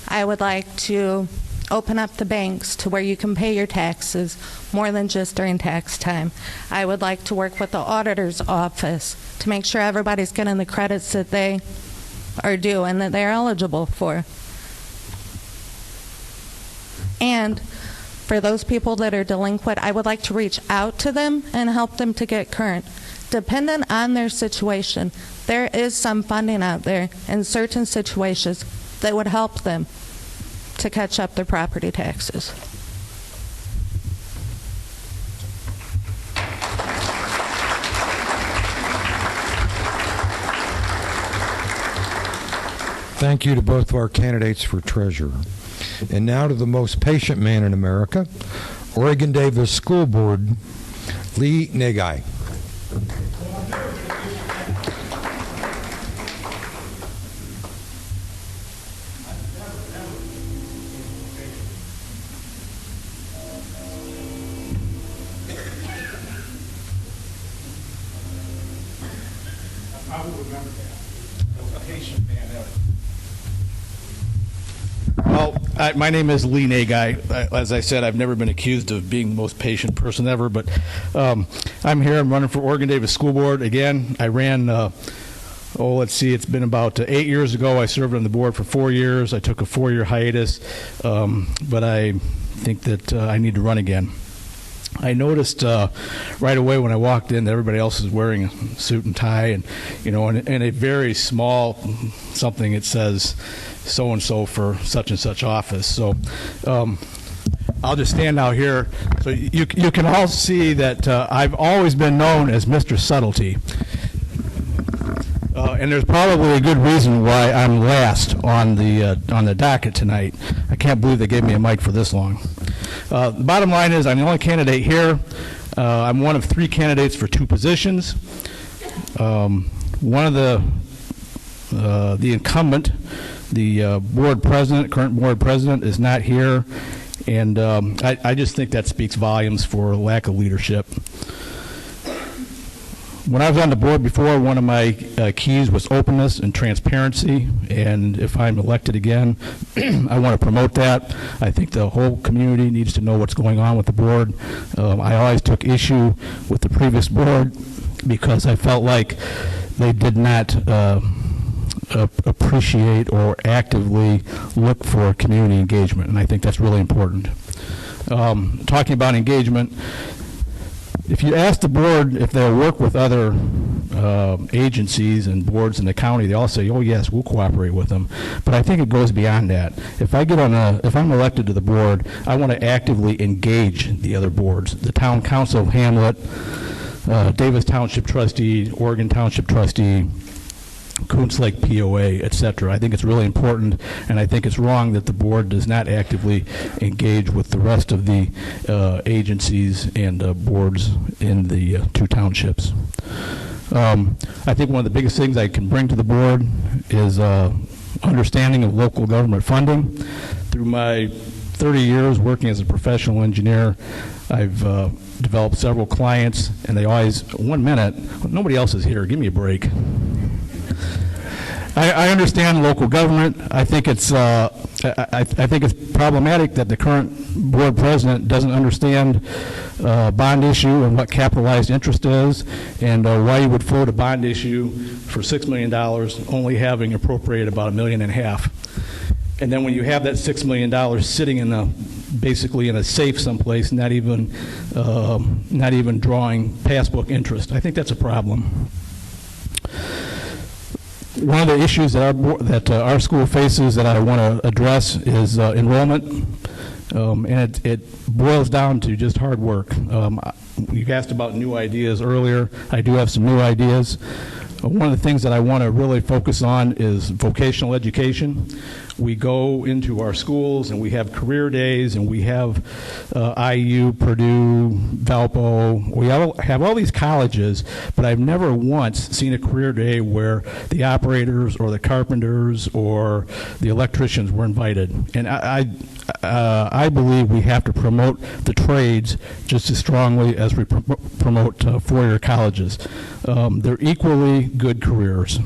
I would like to open up the banks to where you can pay your taxes more than just during tax time. I would like to work with the auditor's office to make sure everybody's getting the credits that they are due and that they're eligible for. And for those people that are delinquent, I would like to reach out to them and help them to get current. Dependent on their situation, there is some funding out there in certain situations that would help them to catch up their property taxes. Thank you to both of our candidates for treasurer. And now to the most patient man in America, Oregon Davis School Board, Lee Nagai. I will remember that. A patient man ever. Well, my name is Lee Nagai. As I said, I've never been accused of being the most patient person ever, but I'm here. I'm running for Oregon Davis School Board. Again, I ran, let's see, it's been about 8 years ago. I served on the board for 4 years. I took a 4-year hiatus, but I think that I need to run again. I noticed right away when I walked in that everybody else is wearing a suit and tie, and in a very small something it says so and so for such and such office. So I'll just stand out here so you can all see that I've always been known as Mr. Subtlety. And there's probably a good reason why I'm last on the docket tonight. I can't believe they gave me a mic for this long. The bottom line is I'm the only candidate here. I'm one of 3 candidates for 2 positions. One of the incumbent, the board president, current board president, is not here, and I just think that speaks volumes for lack of leadership. When I was on the board before, one of my keys was openness and transparency, and if I'm elected again, I want to promote that. I think the whole community needs to know what's going on with the board. I always took issue with the previous board because I felt like they did not appreciate or actively look for community engagement, and I think that's really important. Talking about engagement, if you ask the board if they'll work with other agencies and boards in the county, they all say, oh yes, we'll cooperate with them. But I think it goes beyond that. If I'm elected to the board, I want to actively engage the other boards. The town council of Hamlet, Davis Township trustee, Oregon Township trustee, Coons Lake POA, etc. I think it's really important, and I think it's wrong that the board does not actively engage with the rest of the agencies and boards in the two townships. I think one of the biggest things I can bring to the board is understanding of local government funding. Through my 30 years working as a professional engineer, I've developed several clients, and they always, 1 minute, nobody else is here, give me a break. I understand local government. I think it's I think it's problematic that the current board president doesn't understand bond issue and what capitalized interest is, and why you would float a bond issue for $6 million, only having appropriated about $1.5 million. And then when you have that $6 million sitting in basically in a safe someplace, not even drawing passbook interest, I think that's a problem. One of the issues that our school faces that I want to address is enrollment, and it boils down to just hard work. You asked about new ideas earlier. I do have some new ideas. One of the things that I want to really focus on is vocational education. We go into our schools and we have career days, and we have IU, Purdue, Valpo. We have all these colleges, but I've never once seen a career day where the operators or the carpenters or the electricians were invited. And I believe we have to promote the trades just as strongly as we promote four-year colleges. They're equally good careers.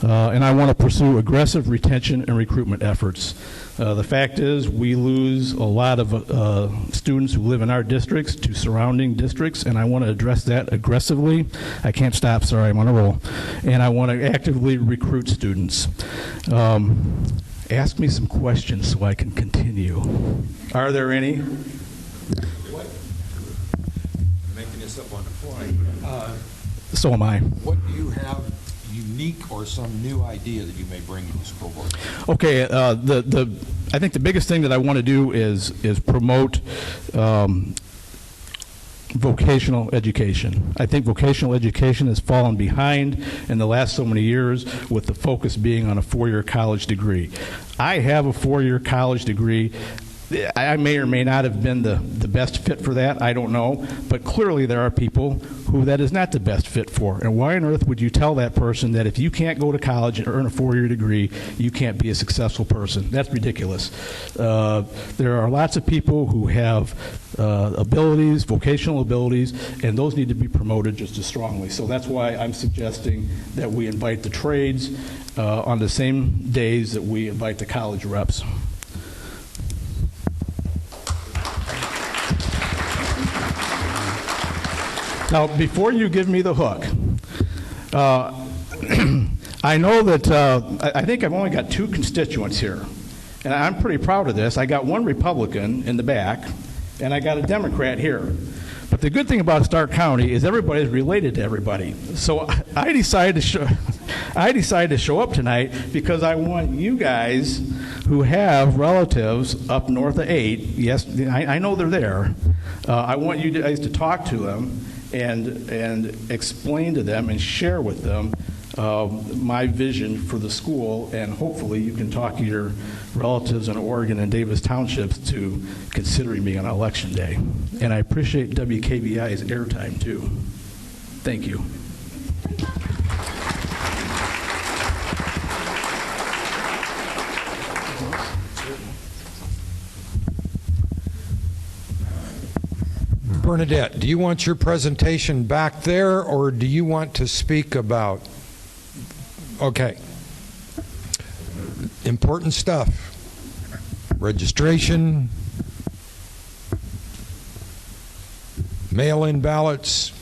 And I want to pursue aggressive retention and recruitment efforts. The fact is, we lose a lot of students who live in our districts to surrounding districts, and I want to address that aggressively. I can't stop, sorry, I'm on a roll. And I want to actively recruit students. Ask me some questions so I can continue. Are there any? What? I'm making this up on the fly. So am I. What do you have unique or some new idea that you may bring to the school board? Okay, I think the biggest thing that I want to do is promote vocational education. I think vocational education has fallen behind in the last so many years, with the focus being on a four-year college degree. I have a four-year college degree. I may or may not have been the best fit for that, I don't know, but clearly there are people who that is not the best fit for. And why on earth would you tell that person that if you can't go to college and earn a four-year degree, you can't be a successful person? That's ridiculous. There are lots of people who have abilities, vocational abilities, and those need to be promoted just as strongly. So that's why I'm suggesting that we invite the trades on the same days that we invite the college reps. Now, before you give me the hook, I know that I think I've only got two constituents here, and I'm pretty proud of this. I got one Republican in the back, and I got a Democrat here. But the good thing about Stark County is everybody's related to everybody. So I decided to show up tonight because I want you guys who have relatives up north of 8. Yes, I know they're there. I want you guys to talk to them and explain to them and share with them my vision for the school, and hopefully you can talk to your relatives in Oregon and Davis Townships to considering me on election day. And I appreciate WKVI's airtime too. Thank you. Bernadette, do you want your presentation back there, or do you want to speak about? Okay. Important stuff. Registration, mail-in ballots,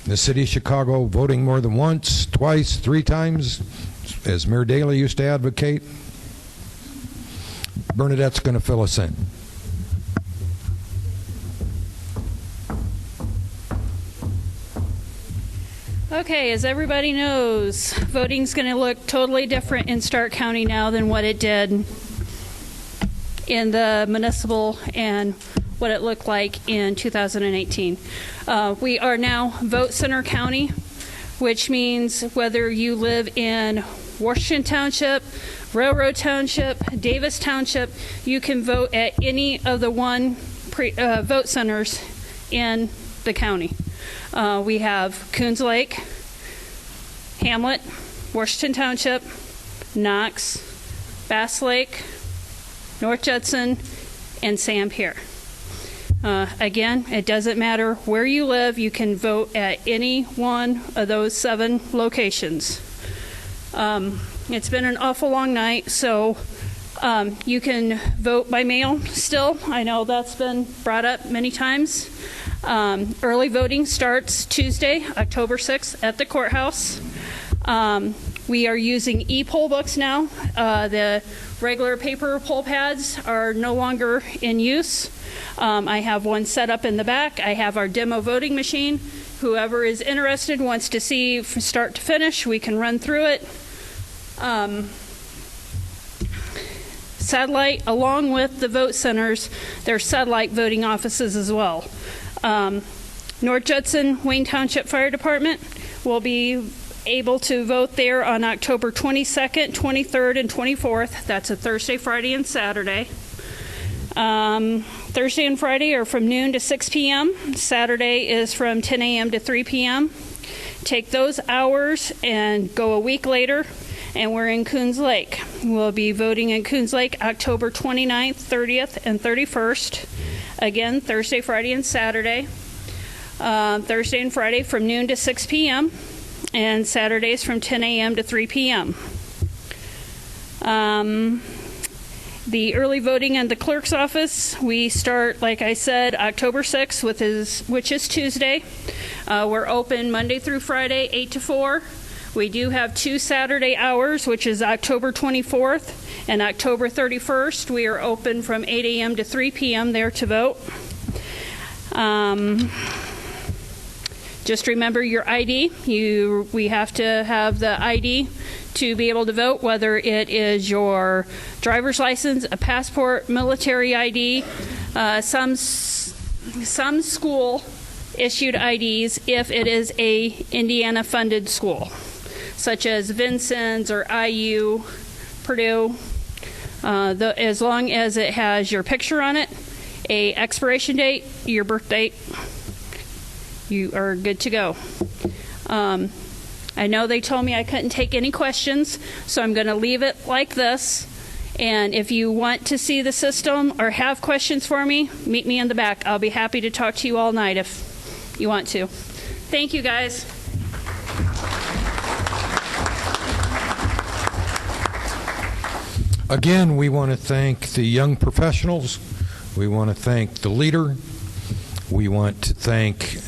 the city of Chicago voting more than once, twice, 3 times, as Mayor Daley used to advocate. Bernadette's going to fill us in. Okay, as everybody knows, voting's going to look totally different in Stark County now than what it did in the municipal and what it looked like in 2018. We are now Vote Center County, which means whether you live in Washington Township, Railroad Township, Davis Township, you can vote at any of the vote centers in the county. We have Coons Lake, Hamlet, Washington Township, Knox, Bass Lake, North Judson, and Sam Pierre. Again, it doesn't matter where you live, you can vote at any one of those 7 locations. It's been an awful long night, so you can vote by mail still. I know that's been brought up many times. Early voting starts Tuesday, October 6th at the courthouse. We are using e-poll books now. The regular paper poll pads are no longer in use. I have one set up in the back. I have our demo voting machine. Whoever is interested wants to see from start to finish, we can run through it. Satellite, along with the vote centers, there are satellite voting offices as well. North Judson Wayne Township Fire Department will be able to vote there on October 22nd, 23rd, and 24th. That's a Thursday, Friday, and Saturday. Thursday and Friday are from noon to 6 p.m. Saturday is from 10 a.m. to 3 p.m. Take those hours and go a week later, and we're in Coons Lake. We'll be voting in Coons Lake October 29th, 30th, and 31st. Again, Thursday, Friday, and Saturday. Thursday and Friday from noon to 6 p.m. and Saturdays from 10 a.m. to 3 p.m. The early voting in the clerk's office, we start, like I said, October 6th, which is Tuesday. We're open Monday through Friday, 8 to 4. We do have 2 Saturday hours, which is October 24th and October 31st. We are open from 8 a.m. to 3 p.m. there to vote. Just remember your ID. We have to have the ID to be able to vote, whether it is your driver's license, a passport, military ID, some school issued IDs if it is a Indiana funded school, such as Vincennes or IU, Purdue. As long as it has your picture on it, a expiration date, your birth date, you are good to go. I know they told me I couldn't take any questions, so I'm going to leave it like this. And if you want to see the system or have questions for me, meet me in the back. I'll be happy to talk to you all night if you want to. Thank you, guys. Again, we want to thank the young professionals. We want to thank the leader. We want to thank